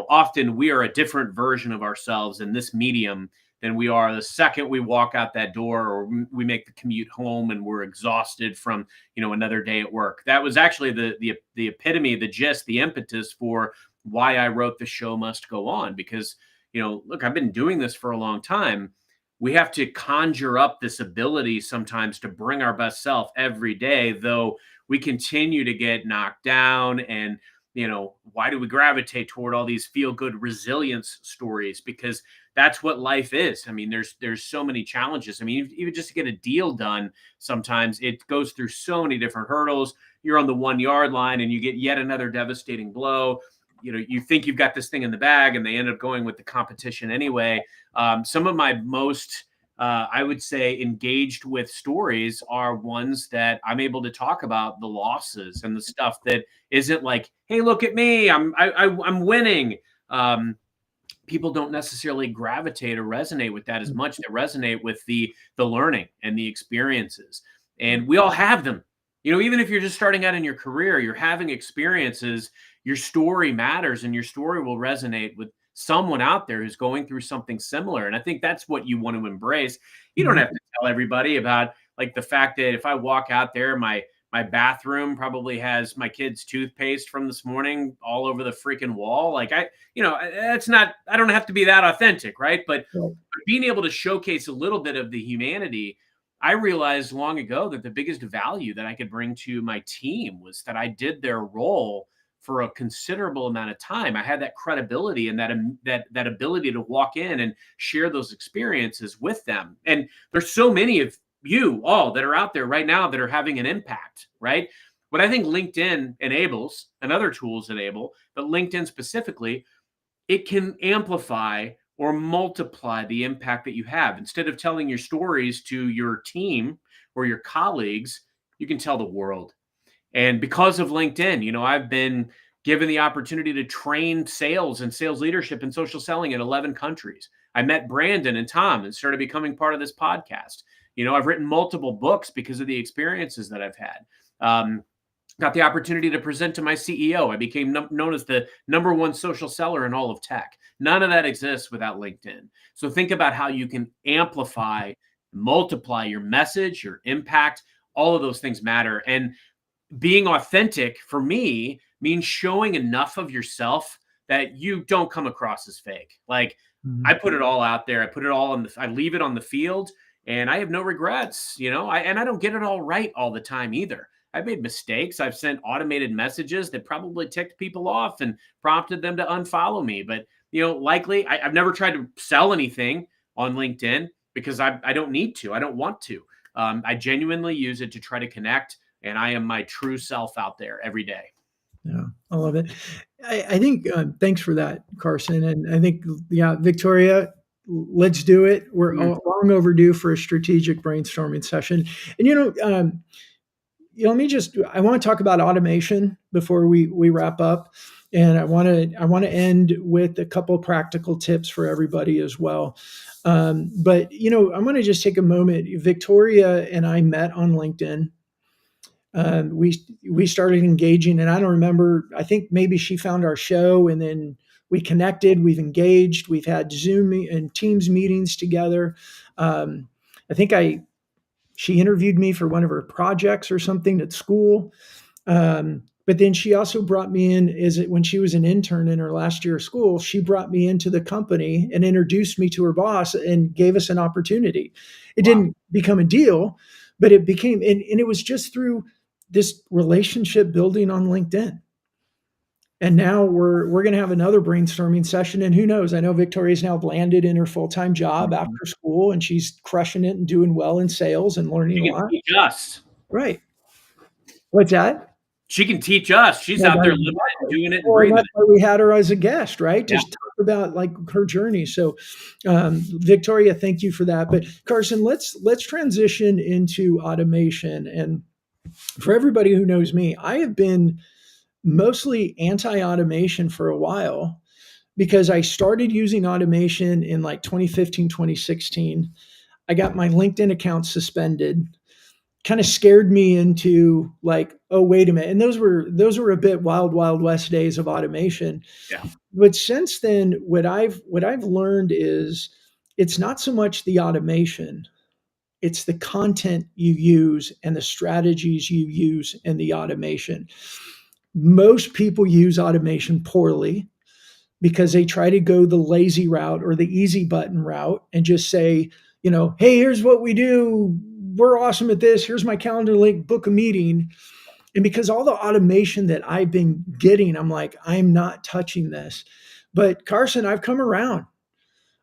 often we are a different version of ourselves in this medium than we are the second we walk out that door or we make the commute home and we're exhausted from, another day at work. That was actually the epitome, the gist, the impetus for why I wrote The Show Must Go On, because, look, I've been doing this for a long time. We have to conjure up this ability sometimes to bring our best self every day, though we continue to get knocked down. And, why do we gravitate toward all these feel good resilience stories? Because that's what life is. I mean, there's so many challenges. I mean, even just to get a deal done, sometimes it goes through so many different hurdles. You're on the 1 yard line and you get yet another devastating blow. You think you've got this thing in the bag and they end up going with the competition anyway. Some of my most, I would say, engaged with stories are ones that I'm able to talk about the losses and the stuff that isn't like, hey, look at me, I'm winning. People don't necessarily gravitate or resonate with that as much. They resonate with the learning and the experiences, and we all have them. Even if you're just starting out in your career, you're having experiences. Your story matters, and your story will resonate with someone out there who's going through something similar. And I think that's what you want to embrace. You don't have to tell everybody about like the fact that if I walk out there, my bathroom probably has my kid's toothpaste from this morning all over the freaking wall. Like it's not, I don't have to be that authentic, right? But being able to showcase a little bit of the humanity, I realized long ago that the biggest value that I could bring to my team was that I did their role for a considerable amount of time. I had that credibility and that ability to walk in and share those experiences with them. And there's so many of you all that are out there right now that are having an impact, right? What I think LinkedIn enables and other tools enable, but LinkedIn specifically, it can amplify or multiply the impact that you have. Instead of telling your stories to your team or your colleagues, you can tell the world. And because of LinkedIn, I've been given the opportunity to train sales and sales leadership and social selling in 11 countries. I met Brandon and Tom and started becoming part of this podcast. I've written multiple books because of the experiences that I've had. Got the opportunity to present to my CEO. I became known as the #1 social seller in all of tech. None of that exists without LinkedIn. So think about how you can amplify, multiply your message, your impact. All of those things matter. And being authentic for me means showing enough of yourself that you don't come across as fake. Like I put it all out there. I put it all I leave it on the field and I have no regrets, and I don't get it all right all the time either. I've made mistakes. I've sent automated messages that probably ticked people off and prompted them to unfollow me. But, likely I've never tried to sell anything on LinkedIn because I don't need to. I don't want to. I genuinely use it to try to connect, and I am my true self out there every day. Yeah, I love it. I think thanks for that, Carson. And I think, yeah, Victoria, let's do it. We're long overdue for a strategic brainstorming session. And let me I want to talk about automation before we wrap up. And I want to end with a couple practical tips for everybody as well. But I'm going to just take a moment. Victoria and I met on LinkedIn. We started engaging, and I don't remember. I think maybe she found our show, and then we connected. We've engaged. We've had Zoom and Teams meetings together. I think She interviewed me for one of her projects or something at school. But then she also brought me in when she was an intern in her last year of school, she brought me into the company and introduced me to her boss and gave us an opportunity. It Wow. didn't become a deal, but it became, and it was just through this relationship building on LinkedIn. And now we're going to have another brainstorming session. And who knows? I know Victoria's now landed in her full-time job after school, and she's crushing it and doing well in sales and learning a She can lot. teach us. Right. What's that? She can teach us. She's Yeah, out there that's living it and exactly. doing it and Well, and breathing that's it. why we had her as a guest, right? Yeah. Just talk about like her journey. So, Victoria, thank you for that. But Carson, let's transition into automation. And for everybody who knows me, I have been mostly anti-automation for a while because I started using automation in like 2015, 2016. I got my LinkedIn account suspended, kind of scared me into like, oh, wait a minute. And those were a bit wild west days of automation. Yeah. But since then, what I've learned is it's not so much the automation, it's the content you use and the strategies you use in the automation. Most people use automation poorly because they try to go the lazy route or the easy button route and just say, hey, here's what we do. We're awesome at this. Here's my calendar link, book a meeting. And because all the automation that I've been getting, I'm like, I'm not touching this. But Carson, I've come around.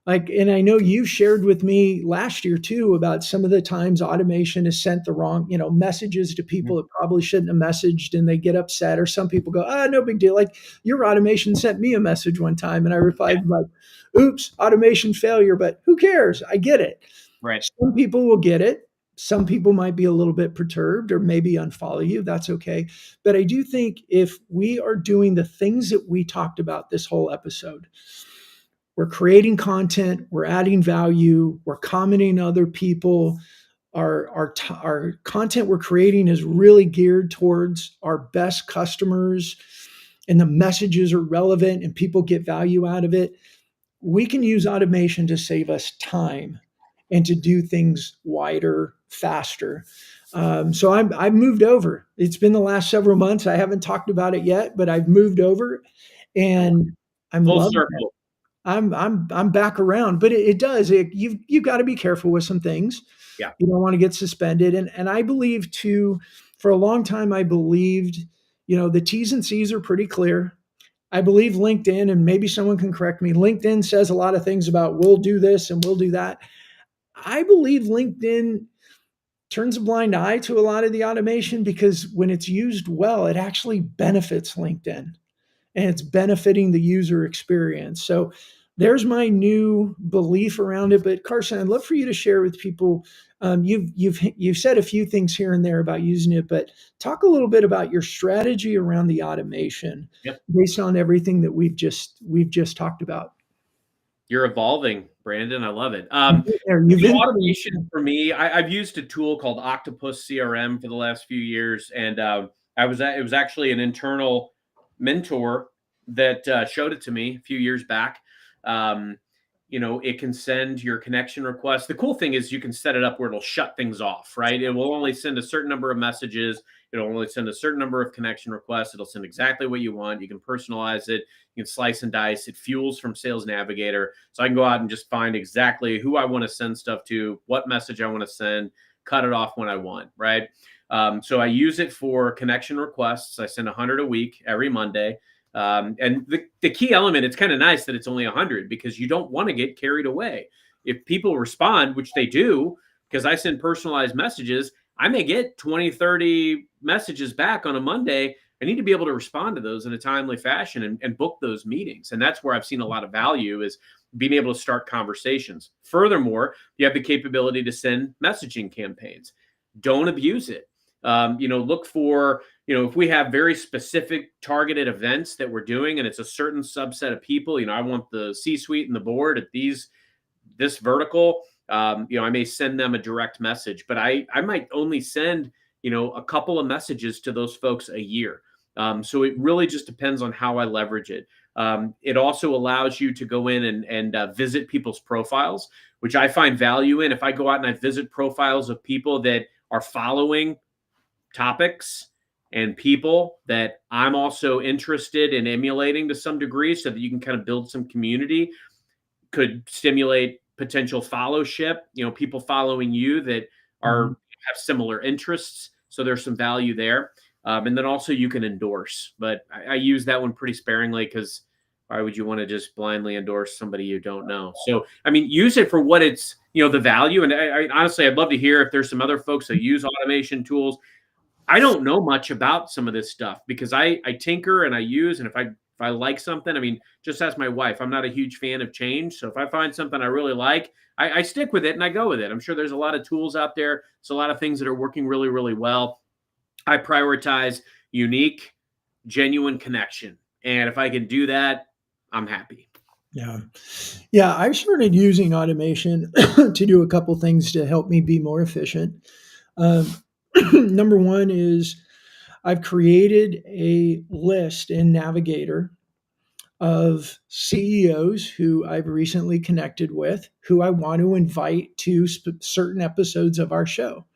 Like, and I know you shared with me last year too about some of the times automation has sent the wrong, messages to people that probably shouldn't have messaged and they get upset, or some people go, no big deal. Like your automation sent me a message one time and I replied like, oops, automation failure, but who cares? I get it. Right. Some people will get it. Some people might be a little bit perturbed or maybe unfollow you. That's okay. But I do think if we are doing the things that we talked about this whole episode, we're creating content, we're adding value, we're commenting on other people. Our content we're creating is really geared towards our best customers, and the messages are relevant and people get value out of it. We can use automation to save us time and to do things wider, faster. So I've moved over. It's been the last several months. I haven't talked about it yet, but I've moved over, and I'm Full loving it. circle. I'm back around, but it does. You've got to be careful with some things. Yeah. You don't want to get suspended. And I believe too, for a long time, I believed, the T's and C's are pretty clear. I believe LinkedIn, and maybe someone can correct me. LinkedIn says a lot of things about we'll do this and we'll do that. I believe LinkedIn turns a blind eye to a lot of the automation because when it's used well, it actually benefits LinkedIn and it's benefiting the user experience. So there's my new belief around it. But Carson, I'd love for you to share with people. You've said a few things here and there about using it, but talk a little bit about your strategy around the automation based on everything that we've just talked about. You're evolving, Brandon. I love it. You've Automation for me, I've used a tool called Octopus CRM for the last few years, and it was actually an internal mentor that showed it to me a few years back. It can send your connection requests. The cool thing is you can set it up where it'll shut things off, right? It will only send a certain number of messages. It'll only send a certain number of connection requests. It'll send exactly what you want. You can personalize it. You can slice and dice. It fuels from Sales Navigator. So I can go out and just find exactly who I want to send stuff to, what message I want to send, cut it off when I want, right? So I use it for connection requests. I send 100 a week every Monday. And the key element, it's kind of nice that it's only 100 because you don't want to get carried away. If people respond, which they do, because I send personalized messages, I may get 20, 30 messages back on a Monday. I need to be able to respond to those in a timely fashion and book those meetings. And that's where I've seen a lot of value is being able to start conversations. Furthermore, you have the capability to send messaging campaigns. Don't abuse it. Look for, if we have very specific targeted events that we're doing and it's a certain subset of people, I want the C-suite and the board at this vertical, I may send them a direct message, but I might only send, a couple of messages to those folks a year. So it really just depends on how I leverage it. It also allows you to go in and visit people's profiles, which I find value in. If I go out and I visit profiles of people that are following topics and people that I'm also interested in emulating to some degree, so that you can kind of build some community, could stimulate potential fellowship, people following you that Mhm. have similar interests. So there's some value there. And then also you can endorse, but I use that one pretty sparingly, because why would you want to just blindly endorse somebody you don't know? So, I mean, use it for what it's, the value. And I honestly, I'd love to hear if there's some other folks that use automation tools. I don't know much about some of this stuff, because I tinker and I use, and if I like something, I mean, just ask my wife. I'm not a huge fan of change. So if I find something I really like, I stick with it and I go with it. I'm sure there's a lot of tools out there. There's a lot of things that are working really, really well. I prioritize unique, genuine connection. And if I can do that, I'm happy. Yeah. Yeah. I've started using automation to do a couple things to help me be more efficient. Um, number one is I've created a list in Navigator of CEOs who I've recently connected with, who I want to invite to certain episodes of our show.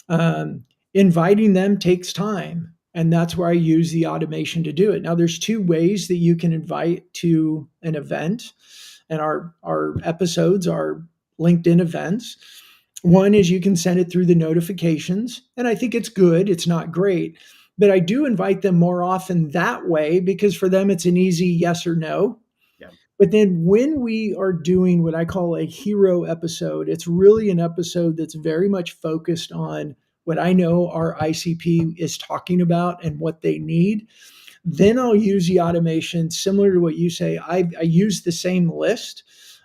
Um, Inviting them takes time, and that's where I use the automation to do it. Now, there's two ways that you can invite to an event, and our episodes are LinkedIn events. One is you can send it through the notifications, and I think it's good. It's not great, but I do invite them more often that way, because for them it's an easy yes or no. Yeah. But then when we are doing what I call a hero episode, it's really an episode that's very much focused on what I know our ICP is talking about and what they need. Then I'll use the automation similar to what you say. I use the same list.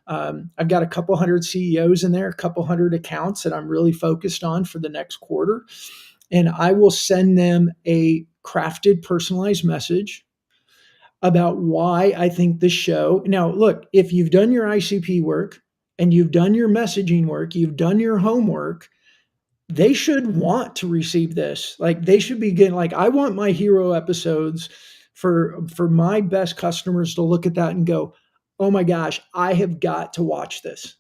I've got a couple hundred CEOs in there, a couple hundred accounts that I'm really focused on for the next quarter. And I will send them a crafted, personalized message about why I think the show. Now, look, if you've done your ICP work and you've done your messaging work, you've done your homework, they should want to receive this. Like, they should be getting, like, I want my hero episodes for my best customers to look at that and go, oh my gosh, I have got to watch this.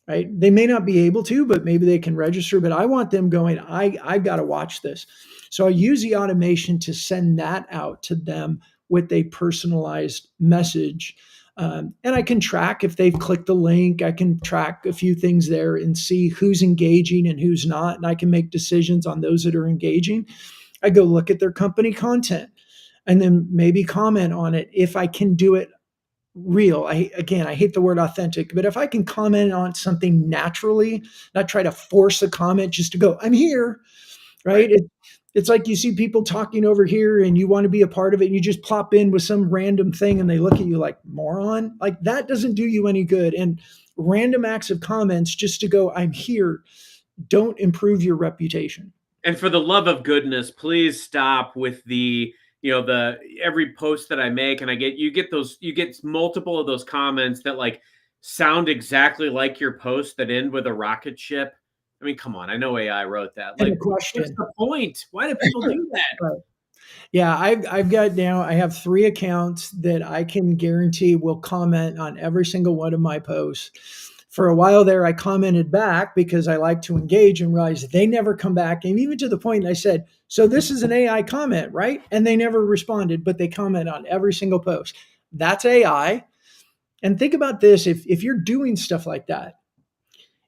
Right? They may not be able to, but maybe they can register. But I want them going, I've got to watch this. So I use the automation to send that out to them with a personalized message. And I can track if they've clicked the link. I can track a few things there and see who's engaging and who's not. And I can make decisions on those that are engaging. I go look at their company content and then maybe comment on it if I can do it real. I hate the word authentic, but if I can comment on something naturally, not try to force a comment just to go, I'm here, right? It's like you see people talking over here and you want to be a part of it and you just plop in with some random thing and they look at you like moron. Like, that doesn't do you any good. And random acts of comments just to go, I'm here, don't improve your reputation. And for the love of goodness, please stop with the every post that I make, and you get multiple of those comments that like sound exactly like your post that end with a rocket ship. I mean, come on. I know AI wrote that. And Like, a what's question. the point? Why do people do that? Right. Yeah, I have 3 accounts that I can guarantee will comment on every single one of my posts. For a while there, I commented back because I like to engage and realize they never come back. And even to the point I said, so this is an AI comment, right? And they never responded, but they comment on every single post. That's AI. And think about this, if you're doing stuff like that,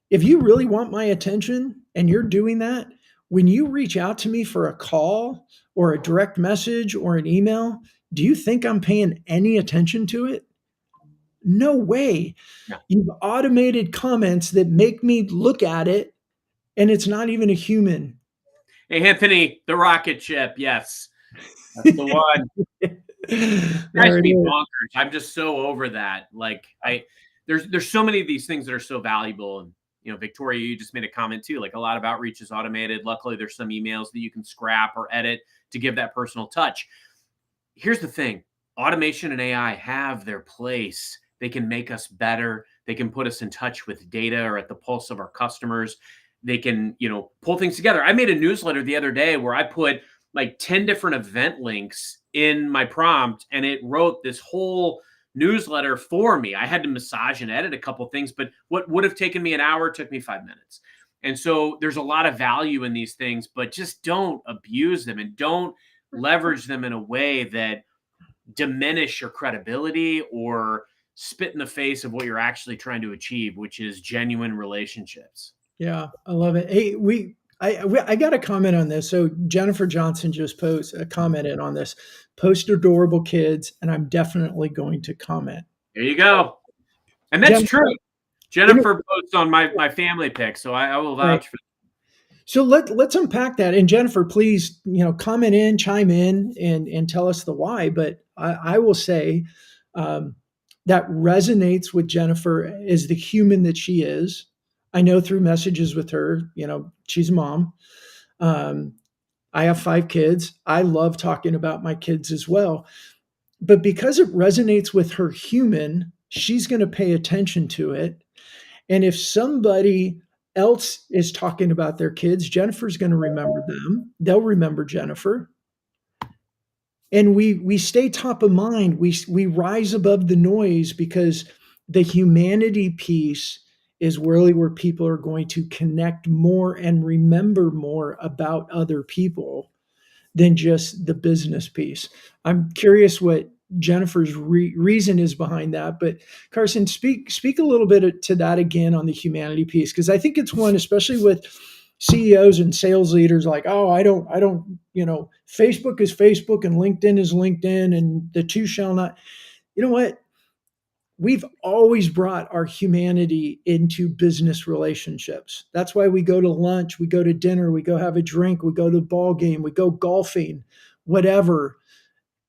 if you really want my attention and you're doing that, when you reach out to me for a call or a direct message or an email, do you think I'm paying any attention to it? No way. No. You've automated comments that make me look at it, and it's not even a human. Hey, Anthony, the rocket ship. Yes, that's the one. There Drives it me is. bonkers. I'm just so over that. Like, there's so many of these things that are so valuable. And Victoria, you just made a comment too. Like, a lot of outreach is automated. Luckily, there's some emails that you can scrap or edit to give that personal touch. Here's the thing: automation and AI have their place. They can make us better. They can put us in touch with data or at the pulse of our customers. They can, pull things together. I made a newsletter the other day where I put like 10 different event links in my prompt, and it wrote this whole newsletter for me. I had to massage and edit a couple things, but what would have taken me an hour took me 5 minutes. And so there's a lot of value in these things, but just don't abuse them and don't leverage them in a way that diminish your credibility or spit in the face of what you're actually trying to achieve, which is genuine relationships. Yeah, I love it. Hey, I got a comment on this. So Jennifer Johnson just commented on this. Post adorable kids, and I'm definitely going to comment. There you go. And that's true. Jennifer posts on my family pic, so I will vouch for that. So let's unpack that. And Jennifer, please, comment in, chime in, and tell us the why. But I will say that resonates with Jennifer as the human that she is. I know through messages with her, she's a mom. I have 5 kids. I love talking about my kids as well. But because it resonates with her human, she's going to pay attention to it. And if somebody else is talking about their kids, Jennifer's going to remember them. They'll remember Jennifer. And we stay top of mind. We rise above the noise because the humanity piece is really where people are going to connect more and remember more about other people than just the business piece. I'm curious what Jennifer's reason is behind that, but Carson, speak a little bit to that again on the humanity piece, because I think it's one, especially with CEOs and sales leaders, like, oh, I don't, Facebook is Facebook and LinkedIn is LinkedIn, and the two shall not. You know what? We've always brought our humanity into business relationships. That's why we go to lunch, we go to dinner, we go have a drink, we go to the ball game, we go golfing, whatever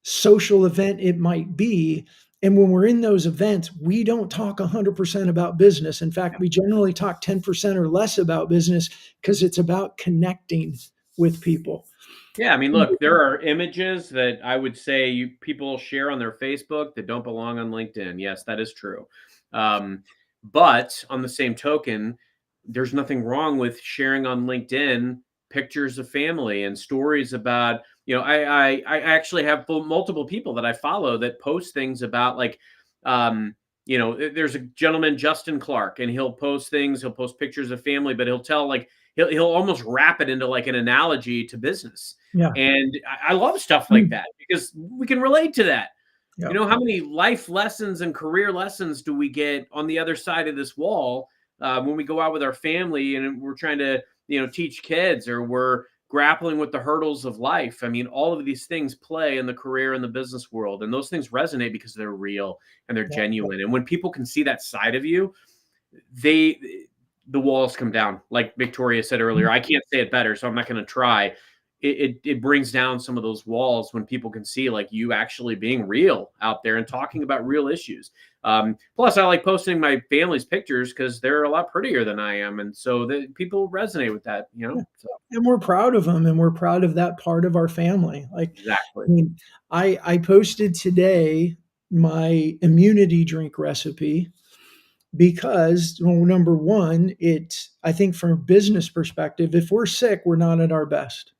social event it might be. And when we're in those events, we don't talk 100% about business. In fact, we generally talk 10% or less about business because it's about connecting with people. Yeah, I mean, look, there are images that I would say people share on their Facebook that don't belong on LinkedIn. Yes, that is true. But on the same token, there's nothing wrong with sharing on LinkedIn pictures of family and stories about, I actually have multiple people that I follow that post things about, like, there's a gentleman, Justin Clark, and he'll post pictures of family, but he'll tell, like, he'll almost wrap it into like an analogy to business. Yeah. And I love stuff like that because we can relate to that. Yeah. How many life lessons and career lessons do we get on the other side of this wall when we go out with our family and we're trying to, teach kids, or we're grappling with the hurdles of life? I mean, all of these things play in the career and the business world, and those things resonate because they're real and they're genuine. And when people can see that side of you, the walls come down. Like Victoria said earlier, I can't say it better, so I'm not going to try. It brings down some of those walls when people can see, like, you actually being real out there and talking about real issues. Plus, I like posting my family's pictures because they're a lot prettier than I am, and so people resonate with that. So. And we're proud of them, and we're proud of that part of our family. Like, exactly. I mean, I posted today my immunity drink recipe because, well, number one, I think from a business perspective, if we're sick, we're not at our best.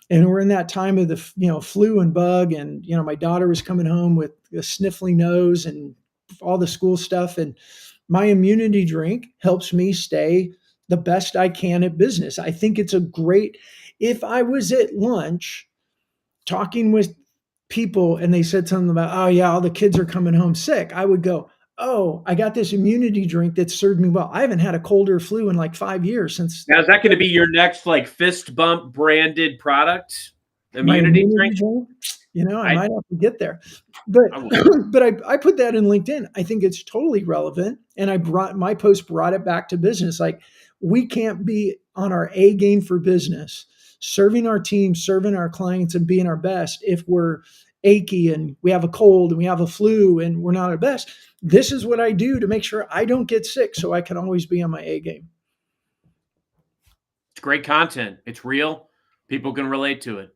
And we're in that time of the flu and bug, and my daughter was coming home with a sniffly nose and all the school stuff, and my immunity drink helps me stay the best I can at business. I think it's a great. If I was at lunch talking with people and they said something about, oh yeah, all the kids are coming home sick, I would go, oh, I got this immunity drink that served me well. I haven't had a cold or flu in like 5 years since. Now, is that going to be your next, like, fist bump branded product? Immunity drink? I might have to get there. But I put that in LinkedIn. I think it's totally relevant. And my post brought it back to business. Like, we can't be on our A game for business, serving our team, serving our clients, and being our best if we're achy and we have a cold and we have a flu and we're not our best. This is what I do to make sure I don't get sick so I can always be on my A game. It's great content. It's real. People can relate to it.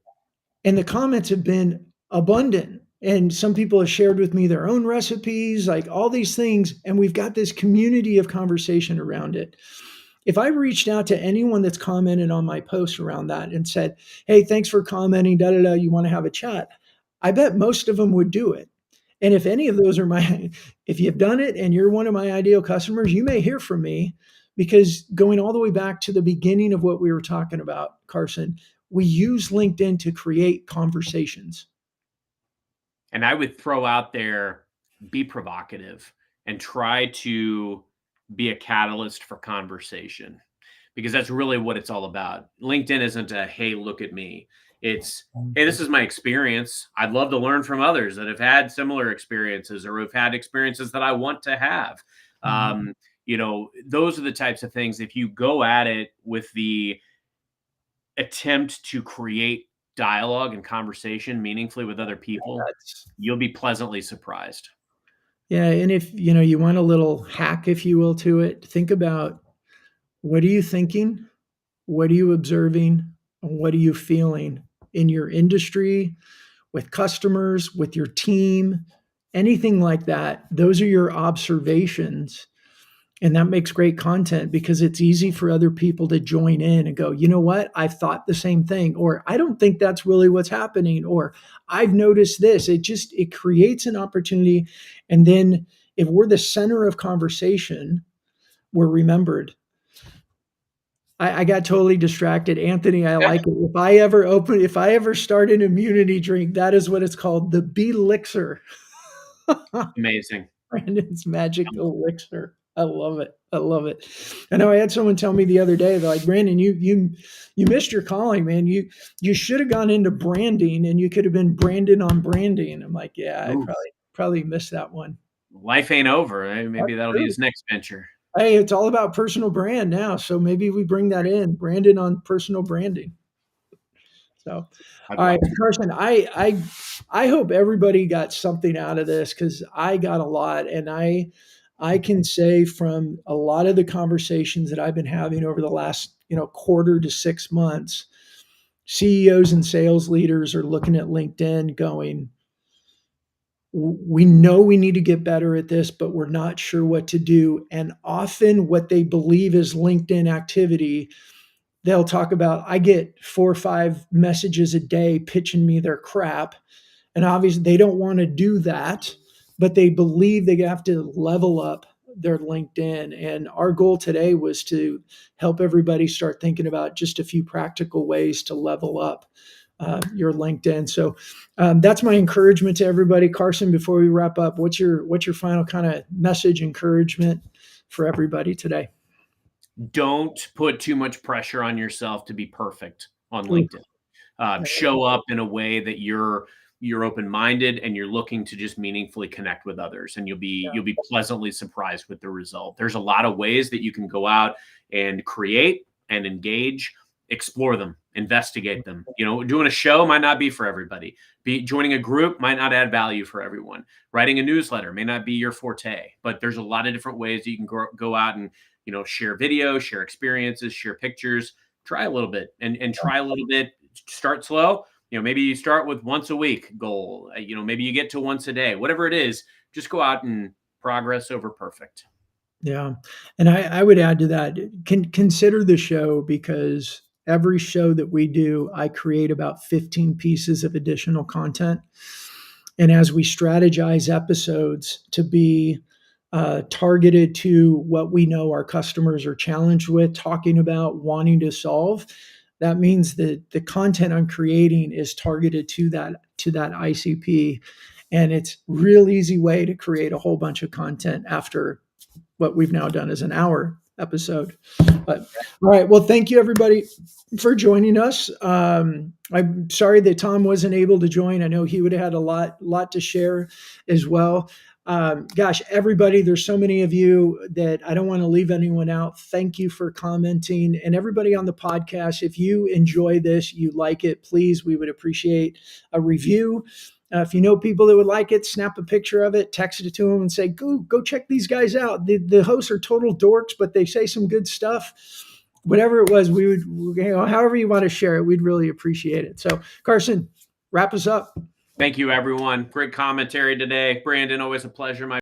And the comments have been abundant. And some people have shared with me their own recipes, like all these things. And we've got this community of conversation around it. If I reached out to anyone that's commented on my post around that and said, hey, thanks for commenting, you want to have a chat, I bet most of them would do it. And if any of those are if you've done it and you're one of my ideal customers, you may hear from me, because going all the way back to the beginning of what we were talking about, Carson, we use LinkedIn to create conversations. And I would throw out there, be provocative and try to be a catalyst for conversation, because that's really what it's all about. LinkedIn isn't a, hey, look at me. It's, hey, this is my experience. I'd love to learn from others that have had similar experiences or have had experiences that I want to have. Those are the types of things. If you go at it with the attempt to create dialogue and conversation meaningfully with other people, you'll be pleasantly surprised. Yeah. And if, you want a little hack, if you will, to it, think about, what are you thinking? What are you observing? And what are you feeling in your industry, with customers, with your team, anything like that? Those are your observations. And that makes great content, because it's easy for other people to join in and go, you know what? I've thought the same thing, or I don't think that's really what's happening, or I've noticed this. It creates an opportunity. And then if we're the center of conversation, we're remembered. I got totally distracted. Anthony, I like it. If I ever start an immunity drink, that is what it's called, the Belixir. Amazing. Brandon's magic elixir. I love it. I love it. I know I had someone tell me the other day, they're like, Brandon, you missed your calling, man. You should have gone into branding, and you could have been Brandon on branding. I'm like, yeah, I probably missed that one. Life ain't over. Maybe That's that'll true. be his next venture. Hey, it's all about personal brand now. So maybe we bring that in, Brandon on personal branding. So, all right, Carson, I hope everybody got something out of this, because I got a lot. And I can say from a lot of the conversations that I've been having over the last, quarter to 6 months, CEOs and sales leaders are looking at LinkedIn going, we know we need to get better at this, but we're not sure what to do. And often what they believe is LinkedIn activity, they'll talk about, I get 4 or 5 messages a day pitching me their crap. And obviously they don't want to do that, but they believe they have to level up their LinkedIn. And our goal today was to help everybody start thinking about just a few practical ways to level up your LinkedIn. So that's my encouragement to everybody. Carson, before we wrap up, what's your final kind of message, encouragement for everybody today? Don't put too much pressure on yourself to be perfect on LinkedIn. Show up in a way that you're open-minded and you're looking to just meaningfully connect with others, and you'll be pleasantly surprised with the result. There's a lot of ways that you can go out and create and engage, explore them, investigate them. Doing a show might not be for everybody. Joining a group might not add value for everyone. Writing a newsletter may not be your forte, but there's a lot of different ways that you can go out and share video, share experiences, share pictures. Try a little bit and try a little bit. Start slow. Maybe you start with once a week goal. Maybe you get to once a day. Whatever it is, just go out and progress over perfect. Yeah. And I would add to that, consider the show, because every show that we do, I create about 15 pieces of additional content. And as we strategize episodes to be targeted to what we know our customers are challenged with, talking about, wanting to solve, that means that the content I'm creating is targeted to that ICP. And it's real easy way to create a whole bunch of content after what we've now done is an hour episode. But all right, well, thank you everybody for joining us. I'm sorry that Tom wasn't able to join. I know he would have had a lot to share as well. Gosh, everybody, there's so many of you that I don't want to leave anyone out. Thank you for commenting. And everybody on the podcast, if you enjoy this, you like it, please, we would appreciate a review. If you know people that would like it, snap a picture of it, text it to them and say, go check these guys out. The hosts are total dorks, but they say some good stuff. Whatever it was, we would, however you want to share it, we'd really appreciate it. So Carson, wrap us up. Thank you, everyone. Great commentary today. Brandon, always a pleasure, my